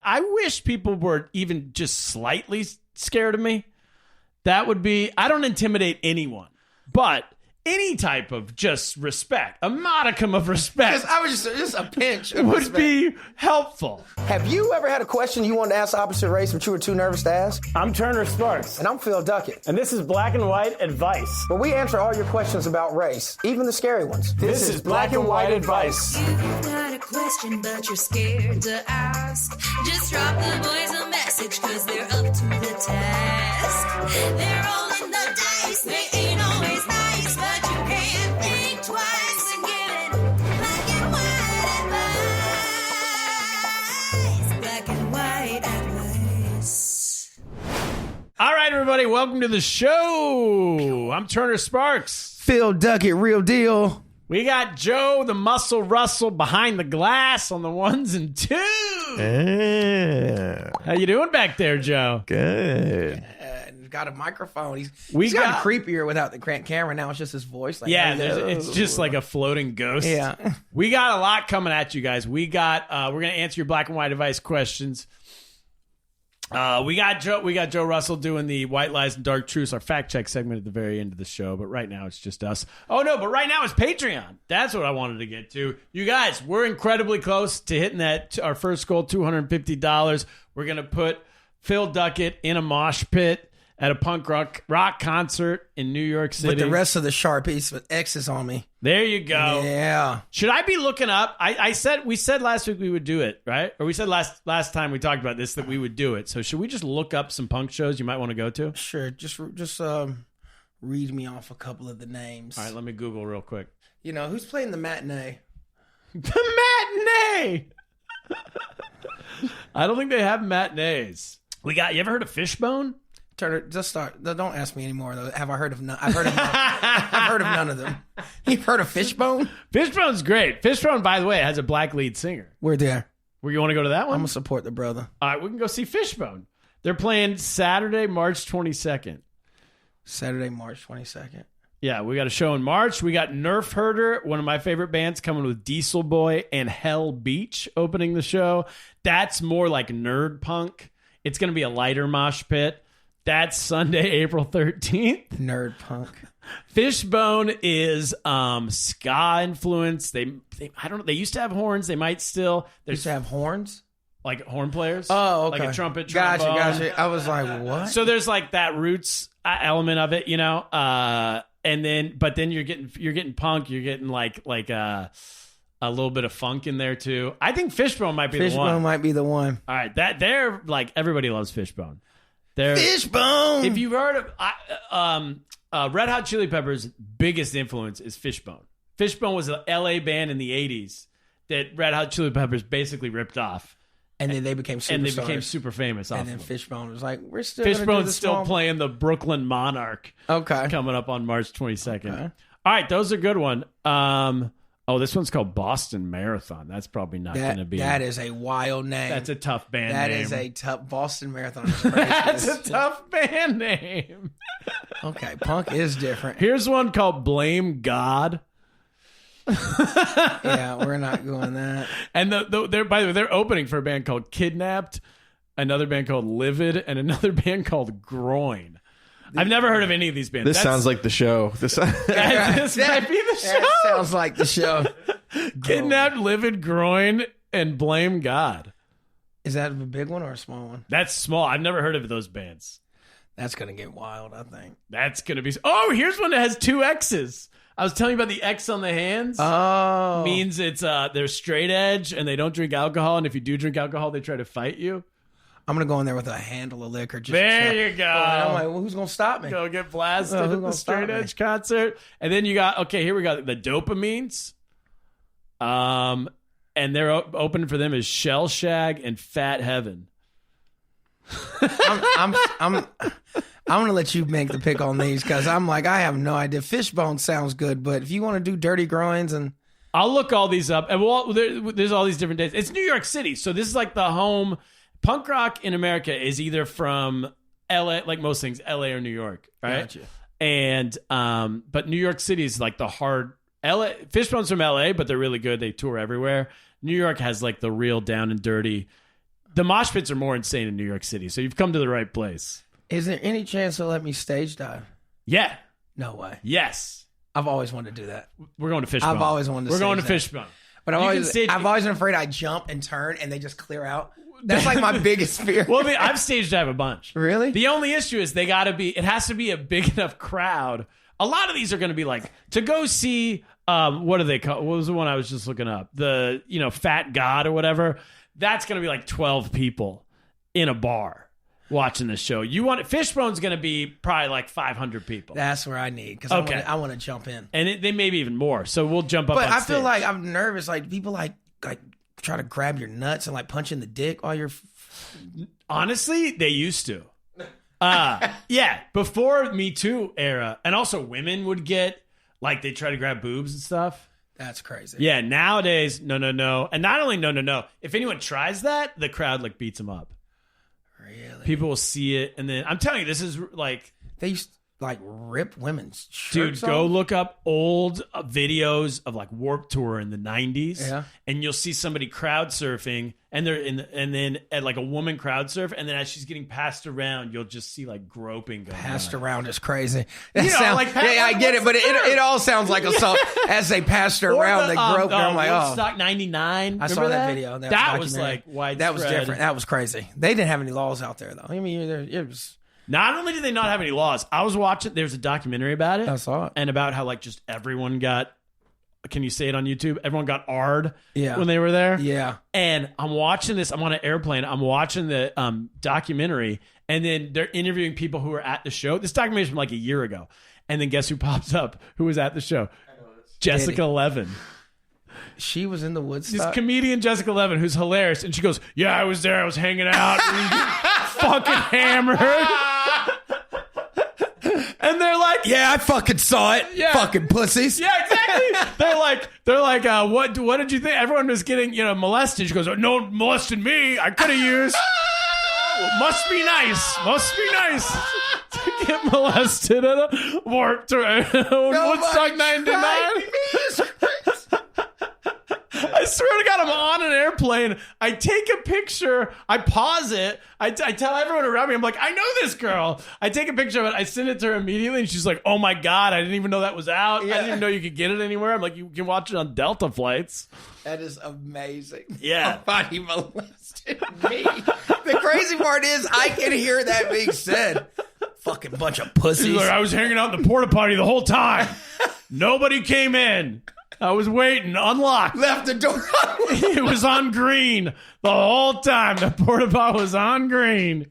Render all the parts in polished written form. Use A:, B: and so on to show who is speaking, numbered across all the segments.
A: I wish people were even just slightly scared of me. That would be, I don't intimidate anyone, but any type of just respect, a modicum of respect.
B: I was just a pinch of
A: would
B: respect.
A: be helpful.
B: Have you ever had a question you wanted to ask the opposite race but you were too nervous to ask?
C: I'm Turner Sparks.
B: And I'm Phil Duckett.
C: And this is Black and White Advice.
B: Where we answer all your questions about race, even the scary ones.
C: This is Black and White Advice.
D: You've got a question, but you're scared to ask. Just drop the boys a message, cause they're up to the task. They're rolling the dice, they ain't always nice, but you can't think twice and get it. Black and White Advice. Black and White Advice.
A: All right, everybody, welcome to the show. I'm Turner Sparks.
B: Phil Duckett, real deal.
A: We got Joe, the Muscle Russell, behind the glass on the ones and twos. How you doing back there, Joe?
E: Good.
B: Got a microphone. He's
A: got
B: creepier without the camera. Now it's just his voice. Like,
A: Yeah,
B: hello.
A: it's just like a floating ghost.
B: Yeah.
A: We got a lot coming at you guys. We're going to answer your black and white advice questions. We got Joe Russell doing the White Lies and Dark Truths, our fact check segment at the very end of the show. But right now it's just us. Oh no, but right now it's Patreon. That's what I wanted to get to. You guys, we're incredibly close to hitting our first goal, $250. We're going to put Phil Duckett in a mosh pit at a punk rock concert in New York City.
B: With the rest of the Sharpies with X's on me.
A: There you go.
B: Yeah.
A: Should I be looking up? We said last week we would do it, right? Or we said last time we talked about this that we would do it. So should we just look up some punk shows you might want to go to?
B: Sure. Just read me off a couple of the names.
A: All right, let me Google real quick.
B: You know, who's playing the matinee?
A: The matinee! I don't think they have matinees. You ever heard of Fishbone?
B: Turner, just start. Don't ask me anymore. Though. Have I heard of none? I've heard of none. I've heard of none of them. You've heard of Fishbone?
A: Fishbone's great. Fishbone, by the way, has a black lead singer.
B: We're there.
A: Where you want to go to that one?
B: I'm gonna support the brother.
A: All right, we can go see Fishbone. They're playing Saturday, March 22nd.
B: Saturday, March 22nd.
A: Yeah, we got a show in March. We got Nerf Herder, one of my favorite bands, coming with Diesel Boy and Hell Beach opening the show. That's more like nerd punk. It's going to be a lighter mosh pit. That's Sunday, April 13th.
B: Nerd punk.
A: Fishbone is ska influence. They I don't know. They used to have horns. They might still.
B: They used to have horns?
A: Like horn players.
B: Oh, okay.
A: Like a trumpet, trombone.
B: Gotcha. I was like, what?
A: So there's like that roots element of it, you know. And then, but then you're getting punk. You're getting like a little bit of funk in there too. I think Fishbone might be the one.
B: Fishbone might be the one.
A: All right, they're like everybody loves Fishbone.
B: Fishbone.
A: If you've heard of Red Hot Chili Peppers' biggest influence is Fishbone. Fishbone was an LA band in the 80s that Red Hot Chili Peppers basically ripped off.
B: And then they became superstars.
A: And they became super famous off
B: And then
A: of them.
B: Fishbone was like, we're still
A: Fishbone's still playing the Brooklyn Monarch.
B: Okay.
A: Coming up on March 22nd.
B: Okay.
A: All right, those are a good one. This one's called Boston Marathon. That's probably not going to be.
B: That is a wild name.
A: That's a tough band
B: That
A: name.
B: is a tough Boston Marathon. Is crazy.
A: That's a tough band name.
B: Okay, punk is different.
A: Here's one called Blame God.
B: Yeah, we're not going that.
A: And they're, by the way, they're opening for a band called Kidnapped, another band called Livid, and another band called Groin. I've never heard of any of these bands.
E: This sounds like the show. This might be the show.
B: That sounds like the show.
A: Kidnapped, Livid, Groin, and Blame God.
B: Is that a big one or a small one?
A: That's small. I've never heard of those bands.
B: That's going to get wild, I think.
A: That's going to be... Oh, here's one that has 2 X's. I was telling you about the X on the hands.
B: Oh.
A: Means it's they're straight edge and they don't drink alcohol. And if you do drink alcohol, they try to fight you.
B: I'm going to go in there with a handle of liquor.
A: There you go.
B: I'm like, well, who's going to stop me?
A: Go get blasted at the straight edge concert. And then you got... Okay, here we got the Dopamines. And they're open for them is Shell Shag and Fat Heaven.
B: I'm going to let you make the pick on these because I'm like, I have no idea. Fishbone sounds good, but if you want to do Dirty Groins and...
A: I'll look all these up. And there's all these different days. It's New York City. So this is like the home... Punk rock in America is either from LA, like most things, LA or New York, right?
B: Gotcha.
A: And but New York City is like the hard... LA, Fishbone's from LA, but they're really good. They tour everywhere. New York has like the real down and dirty The mosh pits are more insane in New York City, so you've come to the right place.
B: Is there any chance they'll let me stage dive?
A: Yeah.
B: No way.
A: Yes.
B: I've always wanted to do that.
A: We're going to Fishbone.
B: I've always wanted to
A: We're going to
B: stage that.
A: Fishbone.
B: But I've always been afraid I jump and turn and they just clear out. That's like my biggest fear.
A: Well, I've stage dive a bunch.
B: Really?
A: The only issue is it has to be a big enough crowd. A lot of these are going to be like, to go see, what do they call, what was the one I was just looking up? The, Fat God or whatever. That's going to be like 12 people in a bar watching this show. Fishbone's going to be probably like 500 people.
B: That's where I need, because I want to jump in.
A: And they may be even more. So we'll jump up
B: But
A: on
B: I
A: stage.
B: feel like I'm nervous. Like people like try to grab your nuts and like punch in the dick while you're.
A: Honestly, they used to. Yeah, before Me Too era. And also women would get, like, they try to grab boobs and stuff.
B: That's crazy.
A: Yeah, nowadays, no. And not only no. If anyone tries that, the crowd, like, beats them up.
B: Really?
A: People will see it. And then, I'm telling you, this is, like...
B: They used to, like, rip women's
A: Dude,
B: shirts
A: go
B: off?
A: look up old videos of, like, Warped Tour in the 90s.
B: Yeah.
A: And you'll see somebody crowd surfing, and they're and then at, like, a woman crowd surf, and then as she's getting passed around, you'll just see, like, groping going
B: Passed
A: on.
B: around is crazy.
A: You know,
B: Sound,
A: like,
B: yeah, I get it, but
A: what's the matter?
B: it all sounds like a song. As they passed her
A: Or
B: around,
A: the,
B: they groped her. I'm like, oh.
A: Woodstock 99.
B: I saw
A: Remember
B: that video.
A: That was
B: documentary.
A: like widespread.
B: That was different. That was crazy. They didn't have any laws out there, though. I mean, it was...
A: Not only did they not have any laws, I was watching, there's a documentary about it.
B: I saw it.
A: And about how, like, just everyone got, can you say it on YouTube? Everyone got R'd when they were there.
B: Yeah.
A: And I'm watching this, I'm on an airplane, I'm watching the documentary, and then they're interviewing people who were at the show. This documentary is from like a year ago. And then guess who pops up? Who was at the show? Jessica Levin.
B: She was in the
A: This
B: Woodstock.
A: comedian Jessica Levin, who's hilarious, and she goes, "Yeah, I was there. I was hanging out, fucking hammered." And they're like,
B: Yeah, I fucking saw it.
A: Yeah.
B: Fucking pussies.
A: "Yeah, exactly." they're like, what did you think? Everyone was getting, molested. She goes, "Oh, no one molested me. I could have used. Must be nice to get molested at a Warped Tour Woodstock 99." I swear to God, I'm on an airplane. I take a picture. I pause it. I tell everyone around me, I'm like, I know this girl. I take a picture of it. I send it to her immediately. And she's like, oh my God, I didn't even know that was out.
B: Yeah.
A: I didn't even know you could get it anywhere. I'm like, you can watch it on Delta flights.
B: That is amazing.
A: Yeah.
B: Somebody molested me. The crazy part is I can hear that being said. Fucking bunch of pussies.
A: She's like, I was hanging out in the porta potty the whole time. Nobody came in. I was waiting, unlocked.
B: Left the door.
A: It was on green the whole time. The porta potty was on green.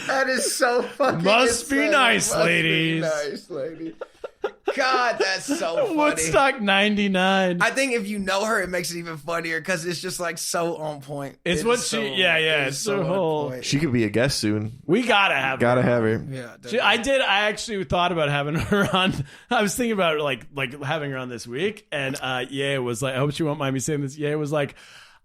B: That is so fucking
A: Must be
B: insane.
A: nice,
B: Must be
A: ladies.
B: nice, lady. God, that's so funny.
A: Woodstock 99.
B: I think if you know her, it makes it even funnier because it's just like so on point.
A: It's
B: It
A: what
B: is
A: she-
B: so-
A: yeah,
B: it is
A: it's
B: so
A: her
B: on
A: whole-
B: point.
E: She could be a guest soon.
A: We gotta have
E: Gotta
A: her.
E: have her.
B: Yeah,
A: I actually thought about having her on. I was thinking about like having her on this week, and Ye was like, I hope she won't mind me saying this. Ye was like,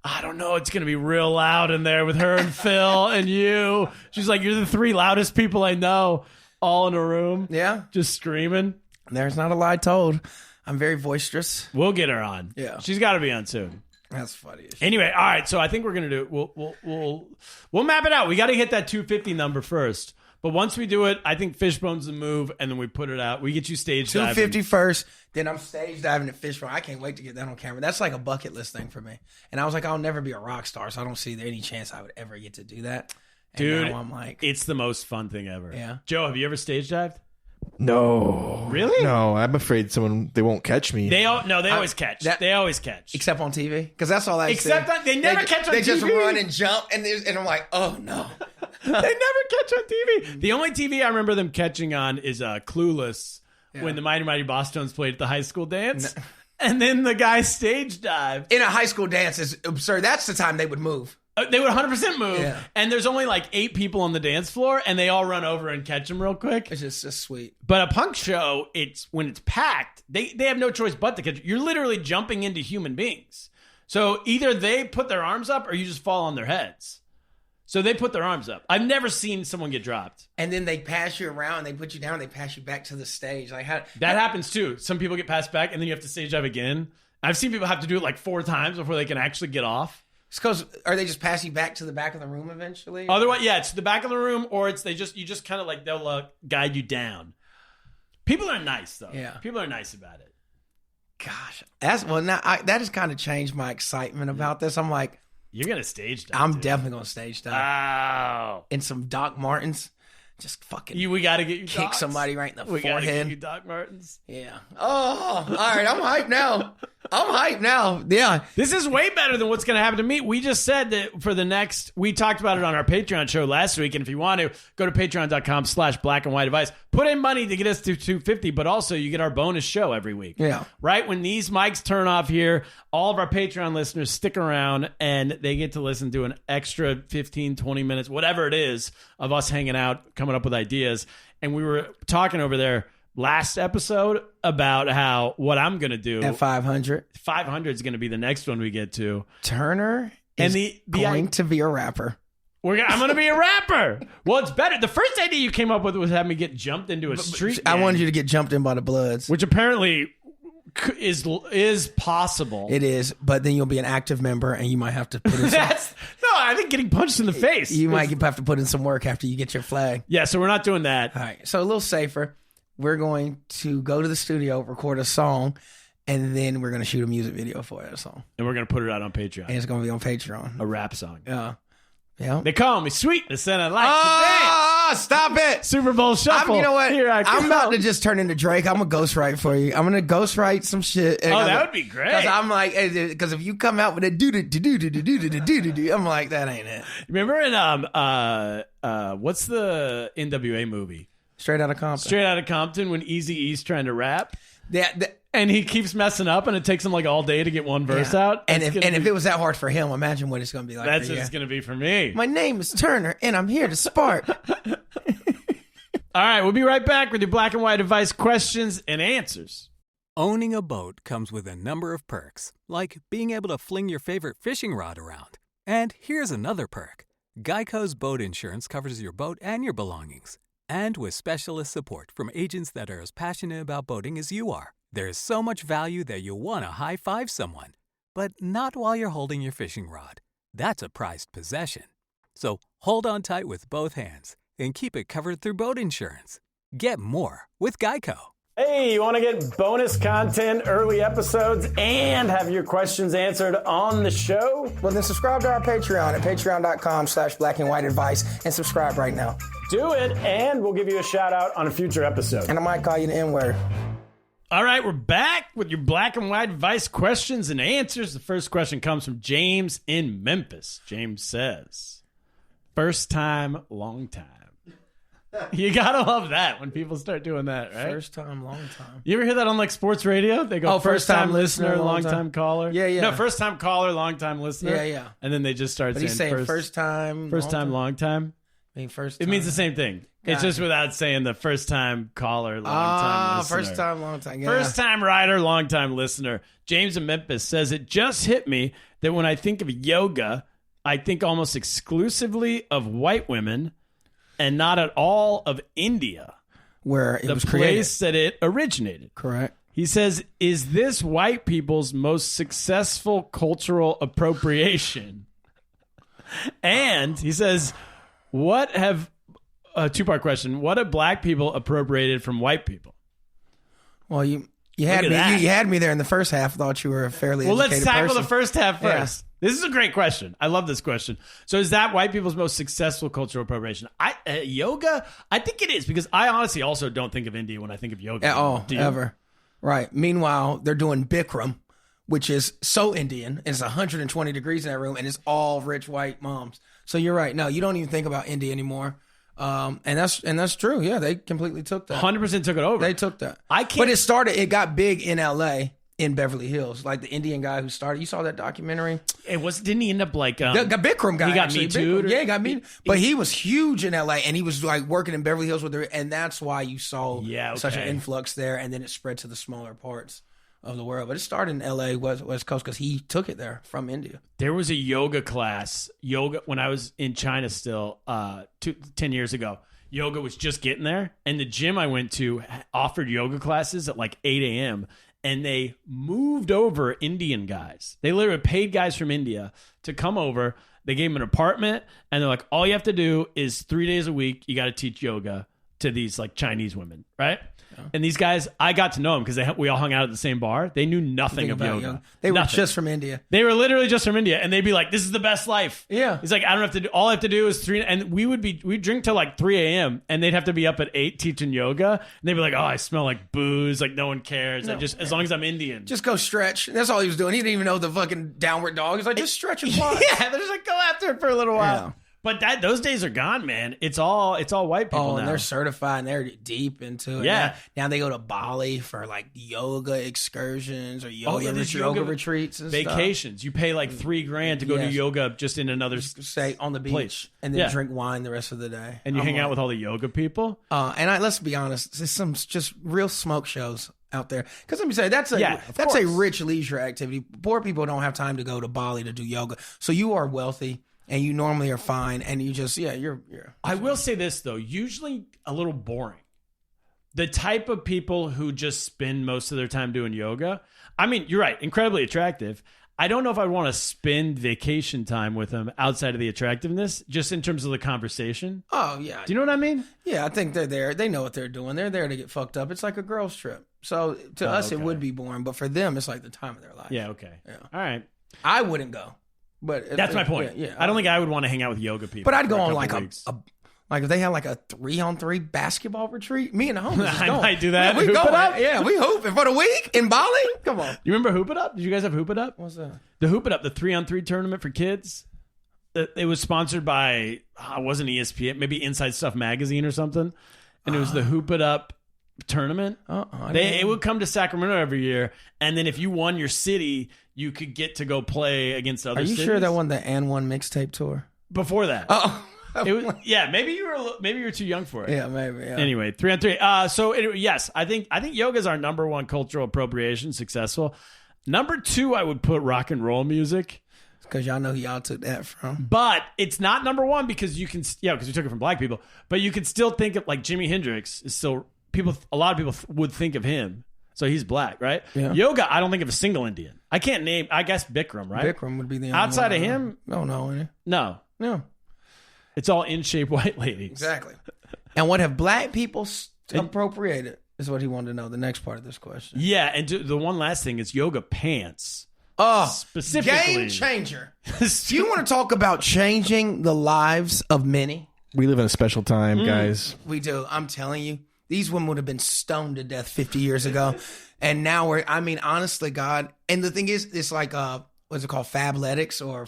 A: I don't know, it's gonna be real loud in there with her and Phil and you. She's like, you're the three loudest people I know, all in a room,
B: Yeah,
A: just screaming.
B: there's not a lie told. I'm very boisterous.
A: We'll get her on.
B: Yeah.
A: She's got to be on soon.
B: That's funny.
A: Anyway, all right. So I think we're gonna do. We'll map it out. We got to hit that 250 number first. But once we do it, I think Fishbone's the move, and then we put it out. We get you stage diving.
B: 250 first, then I'm stage diving at Fishbone. I can't wait to get that on camera. That's like a bucket list thing for me. And I was like, I'll never be a rock star, so I don't see any chance I would ever get to do that. And
A: Dude,
B: now I'm like,
A: it's the most fun thing ever.
B: Yeah.
A: Joe, have you ever stage dived?
E: No.
A: Really?
E: No, I'm afraid they won't catch me.
A: They always catch. They always catch.
B: except on TV, because that's all I
A: Except
B: see.
A: on- they never catch on
B: They just
A: TV.
B: run and jump, and I'm like, oh no.
A: They never catch on TV. The only TV I remember them catching on is Clueless, when the Mighty Mighty Bosstones played at the high school dance. And then the guy stage dived.
B: In a high school dance is absurd. That's the time they would move.
A: They would 100% move.
B: Yeah.
A: And there's only like 8 people on the dance floor, and they all run over and catch them real quick.
B: It's just sweet.
A: But a punk show, it's when it's packed, they have no choice but to catch. You're literally jumping into human beings. So either they put their arms up or you just fall on their heads. So they put their arms up. I've never seen someone get dropped.
B: And then they pass you around, they put you down, they pass you back to the stage. Like how
A: That happens too. Some people get passed back, and then you have to stage dive again. I've seen people have to do it like 4 times before they can actually get off.
B: It's because are they just pass you back to the back of the room eventually?
A: Otherwise, yeah, it's the back of the room, or it's you just kind of like they'll guide you down. People are nice though.
B: Yeah,
A: people are nice about it.
B: Gosh, that has kind of changed my excitement about this. I'm like,
A: you're gonna stage dive.
B: I'm definitely gonna stage dive.
A: Wow.
B: In some Doc Martens, just fucking.
A: We gotta get you
B: kick
A: Docs.
B: somebody right in the forehead.
A: Gotta get you Doc Martens.
B: Yeah. Oh, all right. I'm hyped now. Yeah.
A: This is way better than what's going to happen to me. We just said that for the next, we talked about it on our Patreon show last week. And if you want to, go to patreon.com/blackandwhiteadvice. Put in money to get us to 250, but also you get our bonus show every week.
B: Yeah.
A: Right? When these mics turn off here, all of our Patreon listeners stick around and they get to listen to an extra 15, 20 minutes, whatever it is, of us hanging out, coming up with ideas. And we were talking over there last episode about how what I'm going to do
B: at 500
A: is going to be the next one we get to.
B: Turner is going to be a rapper.
A: I'm going to be a rapper. Well, it's better. The first idea you came up with was having me get jumped into a street
B: I
A: gang,
B: wanted you to get jumped in by the Bloods.
A: which apparently is possible.
B: It is, but then you'll be an active member and you might have to put in
A: I think getting punched in the face.
B: You might have to put in some work after you get your flag.
A: Yeah, so we're not doing that.
B: All right, so a little safer. We're going to go to the studio, record a song, and then we're going to shoot a music video for that song.
A: And we're going to put it out on Patreon.
B: And it's going to be on Patreon.
A: A rap song.
B: Yeah.
A: They call me Sweetness and I like to dance.
B: Stop it.
A: Super Bowl Shuffle.
B: You know what?
A: Here
B: I'm about to just turn into Drake. I'm going to ghostwrite for you. I'm going to ghostwrite some shit.
A: That would be great.
B: Because I'm like, because if you come out with a do, I'm like, that ain't it.
A: Remember in, what's the NWA movie?
B: Straight Outta Compton.
A: Straight Outta Compton when Eazy-E's trying to rap. And he keeps messing up and it takes him like all day to get one verse out.
B: And if it was that hard for him, imagine what it's going to be like.
A: That's what it's going to be for me.
B: My name is Turner and I'm here to spark.
A: All right, we'll be right back with your black and white advice questions and answers.
F: Owning a boat comes with a number of perks, like being able to fling your favorite fishing rod around. And here's another perk. Geico's boat insurance covers your boat and your belongings. And with specialist support from agents that are as passionate about boating as you are, there's so much value that you'll want to high-five someone. But not while you're holding your fishing rod. That's a prized possession. So hold on tight with both hands and keep it covered through boat insurance. Get more with Geico.
C: Hey, you want to get bonus content, early episodes, and have your questions answered on the show?
B: Well, then subscribe to our Patreon at patreon.com/blackandwhiteadvice and subscribe right now.
C: Do it, and we'll give you a shout out on a future episode.
B: And I might call you the N-word.
A: All right, we're back with your black and white advice questions and answers. The first question comes from James in Memphis. James says, first time, long time. You gotta love that when people start doing that, right?
B: First time, long time.
A: You ever hear that on like sports radio? They go first time listener, long time caller.
B: Yeah.
A: No, first time caller, long time listener.
B: Yeah.
A: And then they just start
B: But he's saying
A: first
B: time,
A: long time.
B: I mean,
A: It means the same thing. It's just without saying the first time caller, long time listener.
B: First time, long time. Yeah.
A: First time writer, long time listener. James in Memphis says, it just hit me that when I think of yoga, I think almost exclusively of white women and not at all of India,
B: where it was
A: place that it originated.
B: Correct.
A: He says, is this white people's most successful cultural appropriation? And he says, a two-part question. What have black people appropriated from white people?
B: Well, you had me. You had me there in the first half. Thought you were a fairly educated
A: let's tackle
B: person.
A: the first half first.
B: Yeah.
A: This is a great question. I love this question. So, is that white people's most successful cultural appropriation? Yoga? I think it is because I honestly also don't think of India when I think of yoga
B: at all,
A: Do you?
B: ever. Right. Meanwhile, they're doing Bikram, which is so Indian. It's 120 degrees in that room, and it's all rich white moms. So you're right. No, you don't even think about India anymore. And that's true. Yeah, they completely took that.
A: 100% took it over.
B: They took that.
A: I can't.
B: But it got big in LA, in Beverly Hills. Like the Indian guy who started. You saw that documentary?
A: Didn't he end up like
B: the Bikram guy?
A: He got
B: actually.
A: Me Too.
B: Yeah, he got me. But he was huge in LA, and he was like working in Beverly Hills with her, and that's why you saw such an influx there, and then it spread to the smaller parts of the world. But it started in LA, West Coast, because he took it there from India.
A: There was a yoga class, when I was in China still 10 years ago. Yoga was just getting there, and the gym I went to offered yoga classes at like 8 a.m., and they moved over Indian guys. They literally paid guys from India to come over. They gave them an apartment, and they're like, all you have to do is 3 days a week, you got to teach yoga to these like Chinese women, right? Yeah. And these guys, I got to know them because we all hung out at the same bar. They knew nothing about yoga.
B: They were just from India.
A: They were literally just from India, and they'd be like, "This is the best life."
B: Yeah,
A: he's like, "I don't have to do. All I have to do is 3." And we'd drink till like 3 a.m. and they'd have to be up at 8 teaching yoga. And they'd be like, "Oh, I smell like booze. Like no one cares. I just as long as I'm Indian,
B: just go stretch." That's all he was doing. He didn't even know the fucking downward dog. He's like, just stretch and fly.
A: Yeah, they're just like, go after it for a little while. Yeah. But those days are gone, man. It's all white people now.
B: And they're certified and they're deep into it.
A: Yeah.
B: Now they go to Bali for like yoga excursions or yoga retreats and
A: vacations.
B: Stuff.
A: You pay like $3,000 to go do yoga just in another
B: stay on the beach
A: place.
B: And then drink wine the rest of the day.
A: And you hang out with all the yoga people.
B: And let's be honest, there's some just real smoke shows out there. Because let me say, that's a rich leisure activity. Poor people don't have time to go to Bali to do yoga. So you are wealthy. And you normally are fine, and you just, you're.
A: I will say this, though, usually a little boring. The type of people who just spend most of their time doing yoga, I mean, you're right, incredibly attractive. I don't know if I'd want to spend vacation time with them outside of the attractiveness, just in terms of the conversation.
B: Oh, yeah.
A: Do you know what I mean?
B: Yeah, I think they're there. They know what they're doing. They're there to get fucked up. It's like a girl's trip. So to us, it would be boring, but for them, it's like the time of their life.
A: Yeah, okay. Yeah. All right.
B: I wouldn't go. But
A: that's my point. Yeah, I don't think I would want to hang out with yoga people.
B: But I'd go on like like if they had like a 3-on-3 basketball retreat. Me and the homies.
A: I might do that.
B: Yeah, we go. Yeah, we hooping for the week in Bali. Come on.
A: You remember Hoop It Up? Did you guys have Hoop It Up?
B: What's that?
A: The Hoop It Up, the 3-on-3 tournament for kids. It was sponsored by it wasn't ESPN, maybe Inside Stuff magazine or something, and it was the Hoop It Up tournament. It would come to Sacramento every year, and then if you won your city, you could get to go play against other cities.
B: Are you sure that won the And One mixtape tour?
A: Before that.
B: Oh.
A: It was, maybe you were too young for it.
B: Yeah, maybe. Yeah.
A: Anyway, 3-on-3. Yes, I think yoga is our number one cultural appropriation, successful. Number 2, I would put rock and roll music.
B: Because y'all know who y'all took that from.
A: But it's not number 1 because you can, because we took it from black people. But you can still think of like Jimi Hendrix is still a lot of people would think of him. So he's black, right? Yeah. Yoga, I don't think of a single Indian. I can't name, I guess Bikram, right?
B: Bikram would be the only
A: outside of him?
B: No.
A: No. It's all in shape white ladies.
B: Exactly. And what have black people appropriated is what he wanted to know, the next part of this question.
A: Yeah, and the one last thing is yoga pants.
B: Oh,
A: specifically.
B: Game changer. Do you want to talk about changing the lives of many?
E: We live in a special time, guys.
B: We do. I'm telling you. These women would have been stoned to death 50 years ago. And now honestly, God. And the thing is, it's like, what's it called? Fabletics or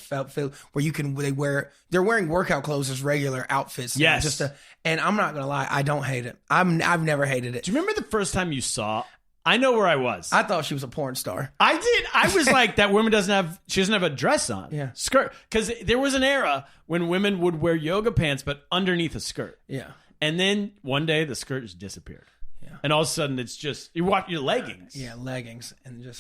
B: where they're wearing workout clothes as regular outfits.
A: Yes.
B: And I'm not going to lie. I don't hate it. I've never hated it.
A: Do you remember the first time you saw, I know where I was.
B: I thought she was a porn star.
A: I did. I was like, that woman doesn't have a dress on.
B: Yeah.
A: Skirt. Because there was an era when women would wear yoga pants, but underneath a skirt.
B: Yeah.
A: And then one day the skirt just disappeared. Yeah. And all of a sudden it's just, you walk your leggings.
B: Yeah, leggings.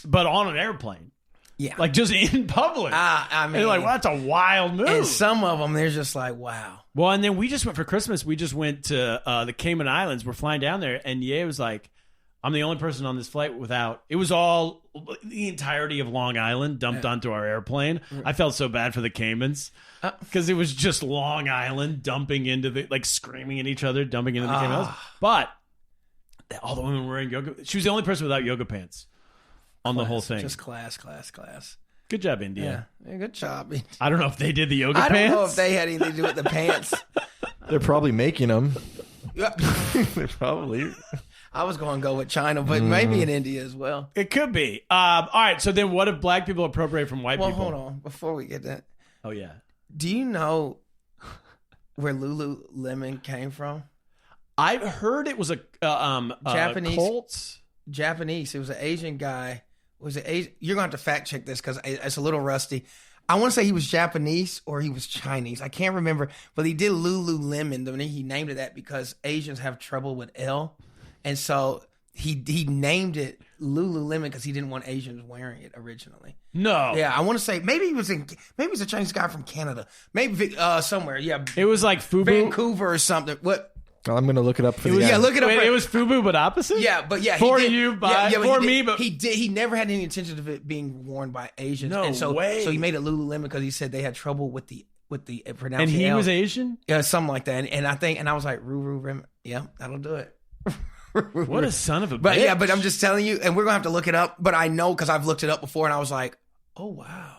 A: But on an airplane.
B: Yeah.
A: Like just in public.
B: I mean.
A: And you're like, well, that's a wild move.
B: And some of them, they're just like, wow.
A: Well, and then we just went for Christmas. We just went to the Cayman Islands. We're flying down there. And Ye was like, I'm the only person on this flight without, it was all the entirety of Long Island dumped onto our airplane. I felt so bad for the Caymans because it was just Long Island dumping into screaming at each other, dumping into the Cayman Islands. But all the women were wearing yoga. She was the only person without yoga pants on the whole thing.
B: Just class.
A: Good job, India.
B: Yeah, good job.
A: I don't know if they did the yoga pants.
B: I don't know if they had anything to do with the pants.
E: They're probably making them. They're probably...
B: I was going to go with China, but maybe in India as well.
A: It could be. All right. So then what if black people appropriate from white people?
B: Well, hold on. Before we get that.
A: Oh, yeah.
B: Do you know where Lululemon came from?
A: I've heard it was a
B: Japanese
A: cult.
B: Japanese. It was an Asian guy. Was it Asian? You're going to have to fact check this because it's a little rusty. I want to say he was Japanese or he was Chinese. I can't remember. But he did Lululemon. He named it that because Asians have trouble with L. And so he named it Lululemon because he didn't want Asians wearing it originally.
A: No.
B: Yeah, I want to say maybe he was a Chinese guy from Canada. Maybe somewhere. Yeah.
A: It was like FUBU.
B: Vancouver or something. What?
E: I'm gonna look it up for the
B: Yeah,
E: guy.
B: look it up.
A: Wait, it was FUBU, but opposite?
B: Yeah, but yeah,
A: For
B: he did,
A: you,
B: but
A: for
B: he
A: me,
B: did,
A: but
B: he never had any intention of it being worn by Asians.
A: No
B: and so,
A: way.
B: So he made it Lululemon because he said they had trouble with the pronouncing.
A: And he
B: L.
A: was Asian?
B: Yeah, something like that. And I was like, Ruru Rim. Yeah, that'll do it.
A: What a son of a
B: But
A: bitch.
B: yeah, but I'm just telling you, and we're gonna have to look it up. But I know because I've looked it up before, and I was like, oh wow.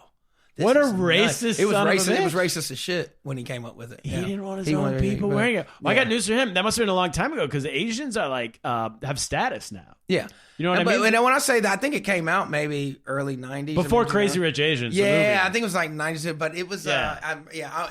B: This
A: What a
B: is nuts.
A: racist
B: It was
A: son of a
B: racist. It was
A: bitch.
B: racist as shit when he came up with it.
A: He
B: Yeah.
A: didn't want his
B: He
A: own
B: wanted-
A: people
B: but-
A: wearing it. Well, I
B: yeah.
A: got news for him. That must have been a long time ago because the Asians are like have status now.
B: Yeah.
A: You know what
B: And
A: I mean?
B: But when I say that, I think it came out maybe early 90s.
A: Before
B: I mean,
A: Crazy Rich Asians. the movie.
B: Yeah, I think it was like 90s, but it was,
A: Yeah.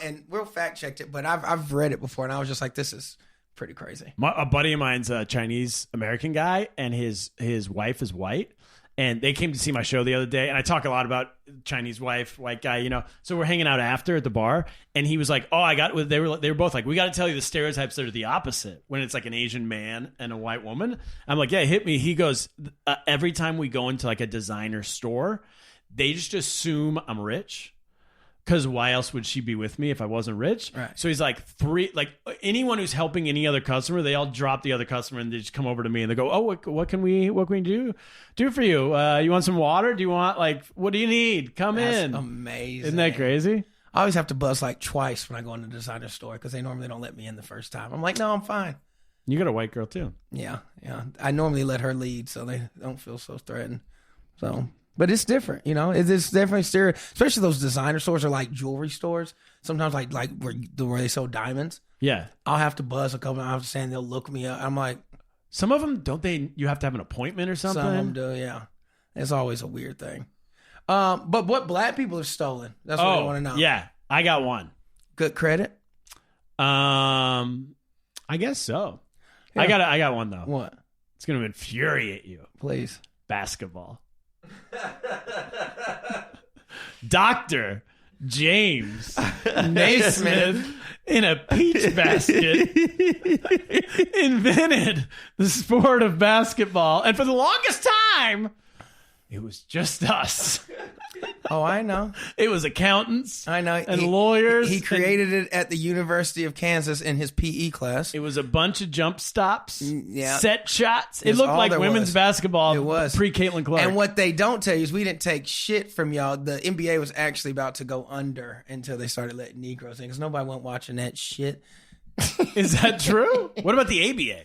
B: and we'll fact checked it, but I've read it before, and I was just like, this is pretty crazy.
A: A buddy of mine's a Chinese American guy, and his wife is white. And they came to see my show the other day, and I talk a lot about Chinese wife, white guy, you know. So we're hanging out after at the bar, and he was like, "Oh, they were both like, we got to tell you the stereotypes that are the opposite when it's like an Asian man and a white woman." I'm like, "Yeah, hit me." He goes, "Every time we go into like a designer store, they just assume I'm rich." Because why else would she be with me if I wasn't rich?
B: Right.
A: So he's like anyone who's helping any other customer, they all drop the other customer and they just come over to me and they go, "Oh, what can we do for you? You want some water? Do you want what do you need? Come
B: That's
A: in."
B: amazing.
A: Isn't that crazy?
B: I always have to buzz like twice when I go in the designer store because they normally don't let me in the first time. I'm like, no, I'm fine.
A: You got a white girl too.
B: Yeah. I normally let her lead so they don't feel so threatened. So, but it's different, you know. It's definitely especially those designer stores or like jewelry stores. Sometimes like where they sell diamonds.
A: Yeah.
B: I'll have to buzz a couple. I have to stand. They'll look me up. I'm like,
A: Some of them don't they? You have to have an appointment or something.
B: some of them do. Yeah, it's always a weird thing. But what black people have stolen? That's what I want to know.
A: Yeah, I got one.
B: Good credit.
A: I guess so.
B: Yeah.
A: I got one though.
B: What?
A: It's gonna infuriate you.
B: Please.
A: Basketball. Dr. James Naismith in a peach basket invented the sport of basketball. And for the longest time, it was just us.
B: Oh, I know.
A: It was accountants
B: I know.
A: and lawyers.
B: He created it at the University of Kansas in his PE class.
A: It was a bunch of jump stops,
B: yeah.
A: set shots. It
B: That's
A: looked
B: all
A: like
B: there
A: women's
B: was.
A: basketball
B: It was.
A: pre-Caitlin Clark.
B: And what they don't tell you is we didn't take shit from y'all. The NBA was actually about to go under until they started letting Negroes in because nobody went watching that shit.
A: Is that true? What about the ABA?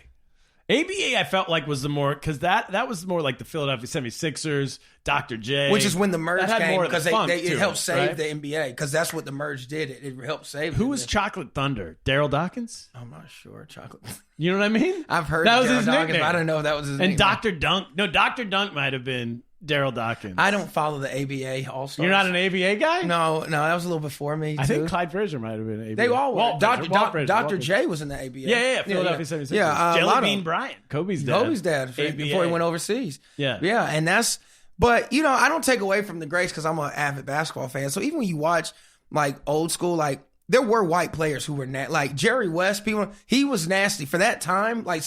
A: ABA, I felt like was the more, because that was more like the Philadelphia 76ers, Dr. J.
B: Which is when the merge
A: That had
B: came
A: more of the
B: because
A: funk
B: it
A: to
B: helped
A: it,
B: save
A: right?
B: the NBA because that's what the merge did. It helped save.
A: Who
B: it.
A: was Chocolate Thunder? Daryl Dawkins?
B: I'm not sure. Chocolate.
A: You know what I mean?
B: I've heard
A: that was
B: Daryl
A: his
B: Dawkins,
A: nickname.
B: but I don't know if that was his name.
A: And Dr. Dunk. No, Dr. Dunk might have been Daryl Dawkins.
B: I don't follow the ABA All Stars.
A: You're not an ABA guy?
B: No, that was a little before me.
A: I
B: too.
A: think Clyde Frazier might have been ABA.
B: They all were.
A: Walt Frazier, Walt Frazier,
B: Dr.
A: Walt Frazier.
B: J was in the ABA.
A: Yeah, Philadelphia 76ers.
B: Yeah, a
A: Jelly
B: lot of
A: Bean
B: them.
A: Bryant, Kobe's dad.
B: Kobe's dad before he went overseas.
A: Yeah.
B: Yeah, and that's, but you know, I don't take away from the greats because I'm an avid basketball fan. So even when you watch like old school, like there were white players who were like Jerry West, he was nasty for that time. Like,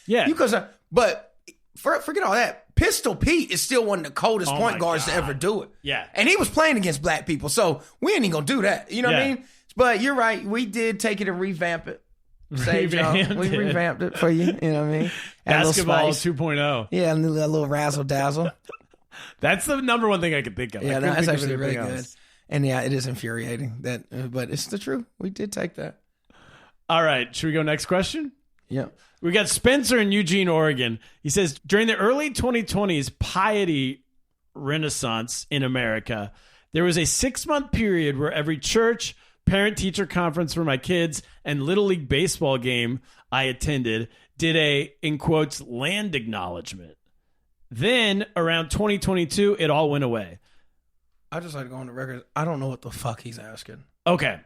A: Yeah.
B: but forget all that. Pistol Pete is still one of the coldest
A: Oh
B: point
A: my
B: guards to
A: God.
B: ever do it.
A: Yeah.
B: And he was playing against black people. So we ain't even gonna do that. You know what I
A: Yeah.
B: mean? But you're right. We did take it and revamp it. Saved y'all.
A: Revamped
B: We
A: it.
B: revamped it for you. You know what I mean? Add a little
A: Basketball
B: spice.
A: 2.0.
B: Yeah, a little razzle dazzle.
A: That's the number one thing I could think of. I
B: Yeah,
A: couldn't
B: that's
A: think of
B: actually really
A: anything
B: good.
A: else.
B: And yeah, it is infuriating but it's the truth. We did take that.
A: All right, should we go next question?
B: Yeah.
A: We got Spencer in Eugene, Oregon. He says, during the early 2020s piety renaissance in America, there was a 6-month period where every church, parent-teacher conference for my kids, and Little League baseball game I attended did a, in quotes, land acknowledgement. Then, around 2022, it all went away.
B: I just like to go on the record. I don't know what the fuck he's asking.
A: Okay.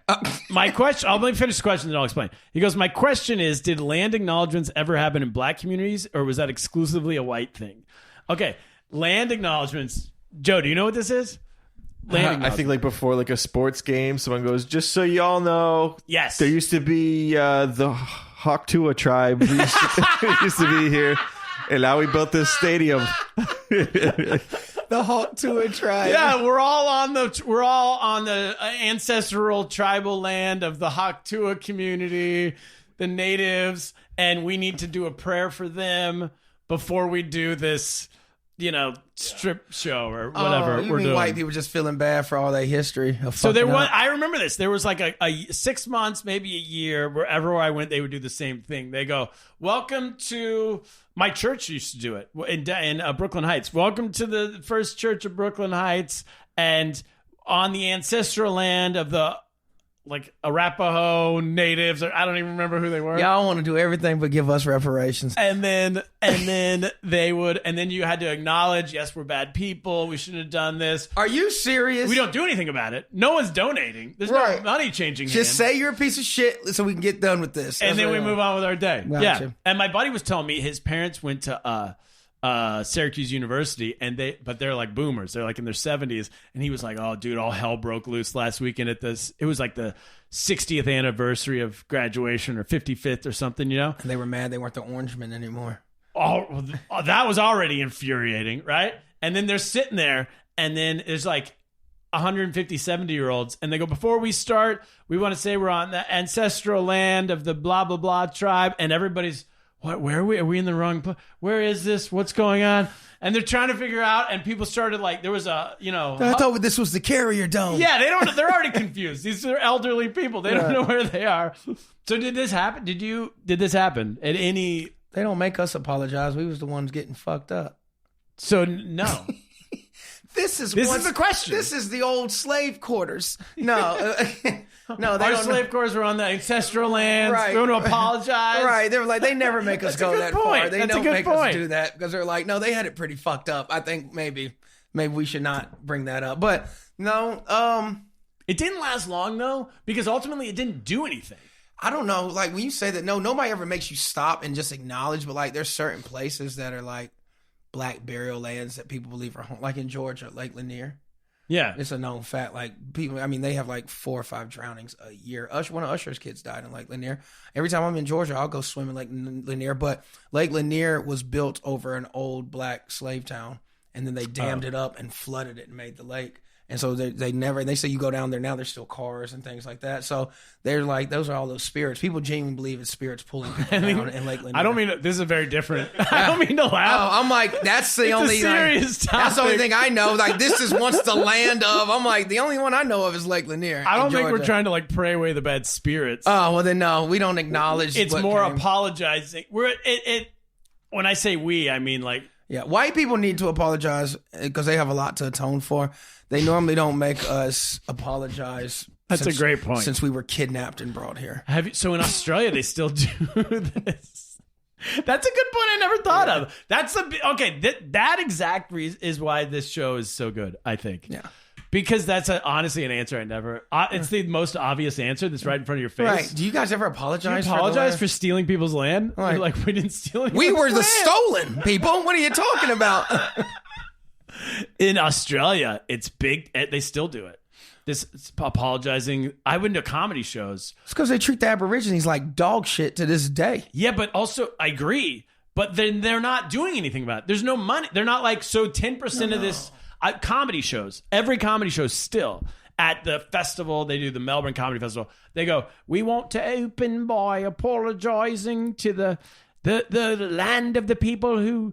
A: My question, let me finish the question and I'll explain. He goes, my question is, did land acknowledgements ever happen in black communities or was that exclusively a white thing? Okay. Land acknowledgements. Joe, do you know what this is? Land
E: I think like before like a sports game, someone goes, just so y'all know,
A: Yes.
E: there used to be the Haktua tribe who used to be here, and now we built this stadium.
B: The Hawk Tour tribe.
A: Yeah, we're all on the ancestral tribal land of the Haktua community. the natives, and we need to do a prayer for them before we do this, strip show or whatever
B: you
A: we're
B: mean
A: doing.
B: white people just feeling bad for all their history?
A: So there was, I remember this. There was like a 6 months, maybe a year, wherever I went, they would do the same thing. They go, "Welcome to my church." Used to do it in Brooklyn Heights. Welcome to the First Church of Brooklyn Heights, and on the ancestral land of the Arapaho natives, or I don't even remember who they were.
B: Y'all want to do everything but give us reparations.
A: And then they would, and then you had to acknowledge, yes, we're bad people. We shouldn't have done this.
B: Are you serious?
A: We don't do anything about it. No one's donating. There's no money changing hands.
B: Just say you're a piece of shit so we can get done with this.
A: And then we move on with our day.
B: Gotcha.
A: Yeah. And my buddy was telling me his parents went to Syracuse University, but they're like boomers. They're like in their 70s. And he was like, "Oh, dude, all hell broke loose last weekend at this." It was like the 60th anniversary of graduation or 55th or something,
B: And they were mad they weren't the Orangemen anymore.
A: Oh, that was already infuriating, right? And then they're sitting there, and then there's like 150 70-year-olds, and they go, "Before we start, we want to say we're on the ancestral land of the blah blah blah tribe," and everybody's, "What? Where are we? Are we in the wrong place? Where is this? What's going on?" And they're trying to figure out, and people started there was
B: I thought this was the Carrier Dome.
A: Yeah, they're already confused. These are elderly people. They don't know where they are. So did this happen? Did this happen at any?
B: They don't make us apologize. We was the ones getting fucked up.
A: So no.
B: This is
A: the question.
B: This is the old slave quarters. No. No, they
A: Our
B: don't
A: slave quarters were on the ancestral lands.
B: Right.
A: We want to apologize.
B: Right. They were like, they never make us go that
A: point.
B: far. They
A: That's a
B: don't
A: good
B: make
A: point.
B: us do that because they're like, no, they had it pretty fucked up. I think maybe we should not bring that up. But no,
A: It didn't last long though, because ultimately it didn't do anything.
B: I don't know. Like when you say that, no, nobody ever makes you stop and just acknowledge. But like, there's certain places that are like black burial lands that people believe are home, like in Georgia, Lake Lanier.
A: Yeah.
B: It's a known fact. Like people, I mean, they have like 4 or 5 drownings a year. One of Usher's kids died in Lake Lanier. Every time I'm in Georgia, I'll go swim in Lake Lanier. But Lake Lanier was built over an old black slave town, and then they dammed it up and flooded it and made the lake. And so they say you go down there now, there's still cars and things like that. So they're like, those are all those spirits. People genuinely believe it's spirits pulling people down in Lake Lanier.
A: I don't mean this is very different. I don't mean to laugh.
B: Oh, I'm like, that's the
A: It's
B: only
A: a serious topic.
B: That's the only thing I know. Like, this is once the land of. I'm like, the only one I know of is Lake Lanier.
A: I don't
B: in
A: think we're
B: Georgia.
A: trying to pray away the bad spirits.
B: Oh well, then no, we don't acknowledge.
A: It's
B: what
A: more
B: came.
A: apologizing. When I say we, I mean like.
B: Yeah, white people need to apologize because they have a lot to atone for. They normally don't make us apologize.
A: That's a great point.
B: Since we were kidnapped and brought here.
A: So in Australia, they still do this. That's a good point I never thought of. That's that exact reason is why this show is so good, I think.
B: Yeah.
A: Because that's honestly an answer I never. It's the most obvious answer that's right in front of your face.
B: Right. Do you guys ever apologize?
A: Do you apologize for stealing people's land? You're like, we didn't steal anyone's
B: We were the
A: land.
B: stolen people. What are you talking about?
A: In Australia, it's big. They still do it. This apologizing. I went to comedy shows.
B: It's because they treat the Aborigines like dog shit to this day.
A: Yeah, but also I agree. But then they're not doing anything about it. There's no money. They're not like, so 10% of this comedy shows. Every comedy show still at the festival. They do the Melbourne Comedy Festival. They go, we want to open by apologizing to the land of the people who,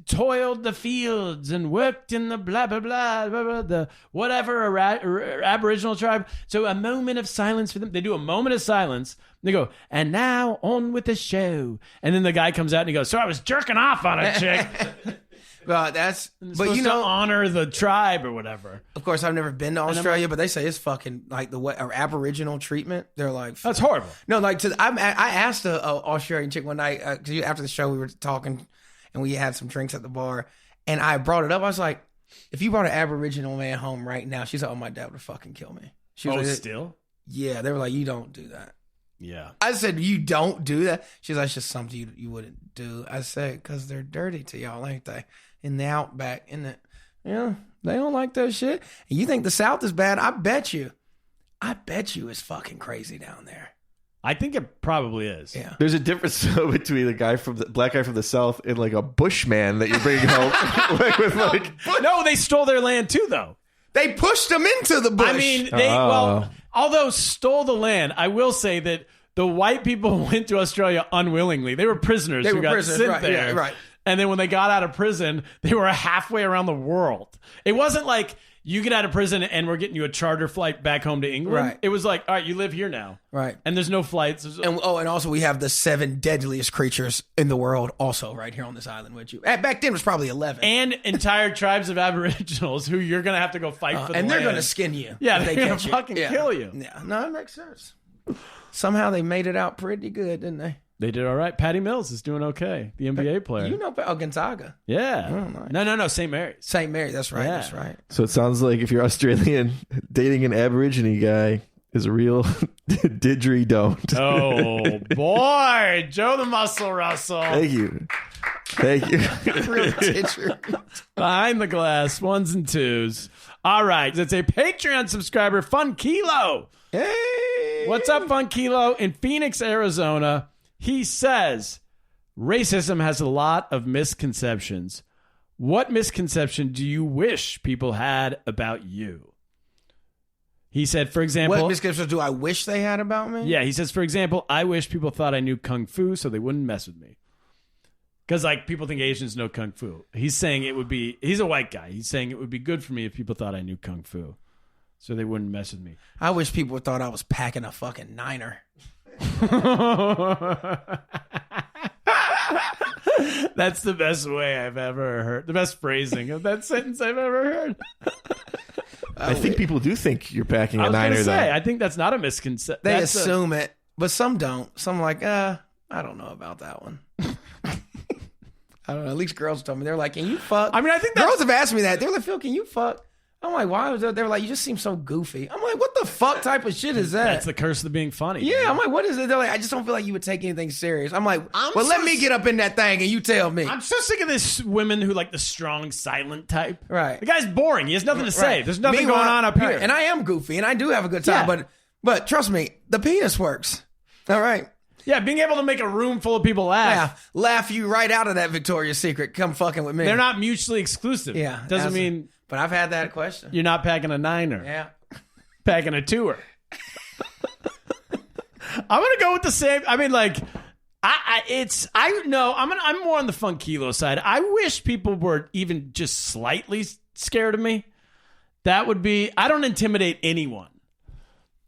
A: toiled the fields and worked in the blah, blah, blah, blah, blah the whatever Aboriginal tribe. So a moment of silence for them. They do a moment of silence. They go, and now on with the show. And then the guy comes out and he goes, so I was jerking off on a chick.
B: But
A: to honor the tribe or whatever.
B: Of course, I've never been to Australia, but they say it's fucking like or Aboriginal treatment. They're like,
A: that's horrible.
B: No, like I asked a Australian chick one night because after the show we were talking and we had some drinks at the bar, and I brought it up. I was like, if you brought an Aboriginal man home right now, she's like, oh, my dad would fucking kill me. She was like,
A: still?
B: Yeah, they were like, you don't do that.
A: Yeah.
B: I said, you don't do that? She's like, it's just something you wouldn't do. I said, because they're dirty to y'all, ain't they? In the outback, in the, they don't like that shit. And you think the South is bad? I bet you it's fucking crazy down there.
A: I think it probably is.
B: Yeah.
E: There's a difference though, between the black guy from the South and like a bushman that you're bringing home.
A: No, they stole their land too, though.
B: They pushed them into the bush.
A: I mean, although stole the land, I will say that the white people went to Australia unwillingly. They were prisoners who got sent
B: right,
A: there.
B: yeah, right.
A: And then when they got out of prison, they were halfway around the world. It wasn't like you get out of prison and we're getting you a charter flight back home to England.
B: Right.
A: It was like, all right, you live here now.
B: Right.
A: And there's no flights.
B: And also we have the 7 deadliest creatures in the world also right here on this island with you. Back then it was probably 11.
A: And entire tribes of Aboriginals who you're going to have to go fight for the
B: and they're
A: land.
B: going to skin you.
A: Yeah,
B: if
A: they're
B: they
A: going
B: catch
A: to
B: you.
A: fucking kill you.
B: Yeah, no, that makes sense. Somehow they made it out pretty good, didn't they?
A: They did all right. Patty Mills is doing okay. The NBA player.
B: You know, Gonzaga.
A: Yeah.
B: Oh, nice.
A: No. St. Mary's.
B: St. Mary, that's right.
A: Yeah.
B: That's right.
E: So it sounds like if you're Australian, dating an Aborigine guy is a real didgeridoo.
A: Oh, boy. Joe the Muscle Russell.
E: Thank you. Thank you.
B: Real teacher.
A: Behind the glass, 1s and 2s. All right. It's a Patreon subscriber, Fun Kilo.
B: Hey.
A: What's up, Fun Kilo? In Phoenix, Arizona, he says, racism has a lot of misconceptions. What misconception do you wish people had about you? He said, for example...
B: What misconceptions do I wish they had about me?
A: Yeah, he says, for example, I wish people thought I knew Kung Fu so they wouldn't mess with me. Because, like, people think Asians know Kung Fu. He's saying it would be... He's a white guy. He's saying it would be good for me if people thought I knew Kung Fu so they wouldn't mess with me.
B: I wish people thought I was packing a fucking niner.
A: That's the best way I've ever heard. The best phrasing of that sentence I've ever heard.
E: I think people do think you're packing
A: I
E: a
A: was going
E: niner,
A: to say,
E: though.
A: I think that's not a misconception.
B: They assume it, but some don't. Some like, I don't know about that one. I don't know. At least girls told me. They're like, can you fuck?
A: I mean, I think that's...
B: Girls have asked me that. They're like, Phil, can you fuck? I'm like, why was that? They're like, you just seem so goofy. I'm like, what the fuck type of shit is that?
A: That's the curse of being funny.
B: Yeah,
A: dude.
B: I'm like, what is it? They're like, I just don't feel like you would take anything serious. I'm like, let me get up in that thing and you tell me.
A: I'm so sick of this women who like the strong, silent type.
B: Right.
A: The guy's boring. He has nothing to say.
B: Right.
A: There's nothing
B: Meanwhile,
A: going on up here.
B: right, and I am goofy and I do have a good time,
A: Yeah.
B: but trust me, the penis works. All right.
A: Yeah, being able to make a room full of people laugh.
B: Yeah, laugh you right out of that Victoria's Secret. Come fucking with me.
A: They're not mutually exclusive.
B: Yeah.
A: Doesn't mean
B: But I've had that question.
A: you're not packing a niner.
B: Yeah.
A: Packing a tour. I'm gonna go with the same. I mean, like, I'm more on the Fun Kilo side. I wish people were even just slightly scared of me. That would be. I don't intimidate anyone.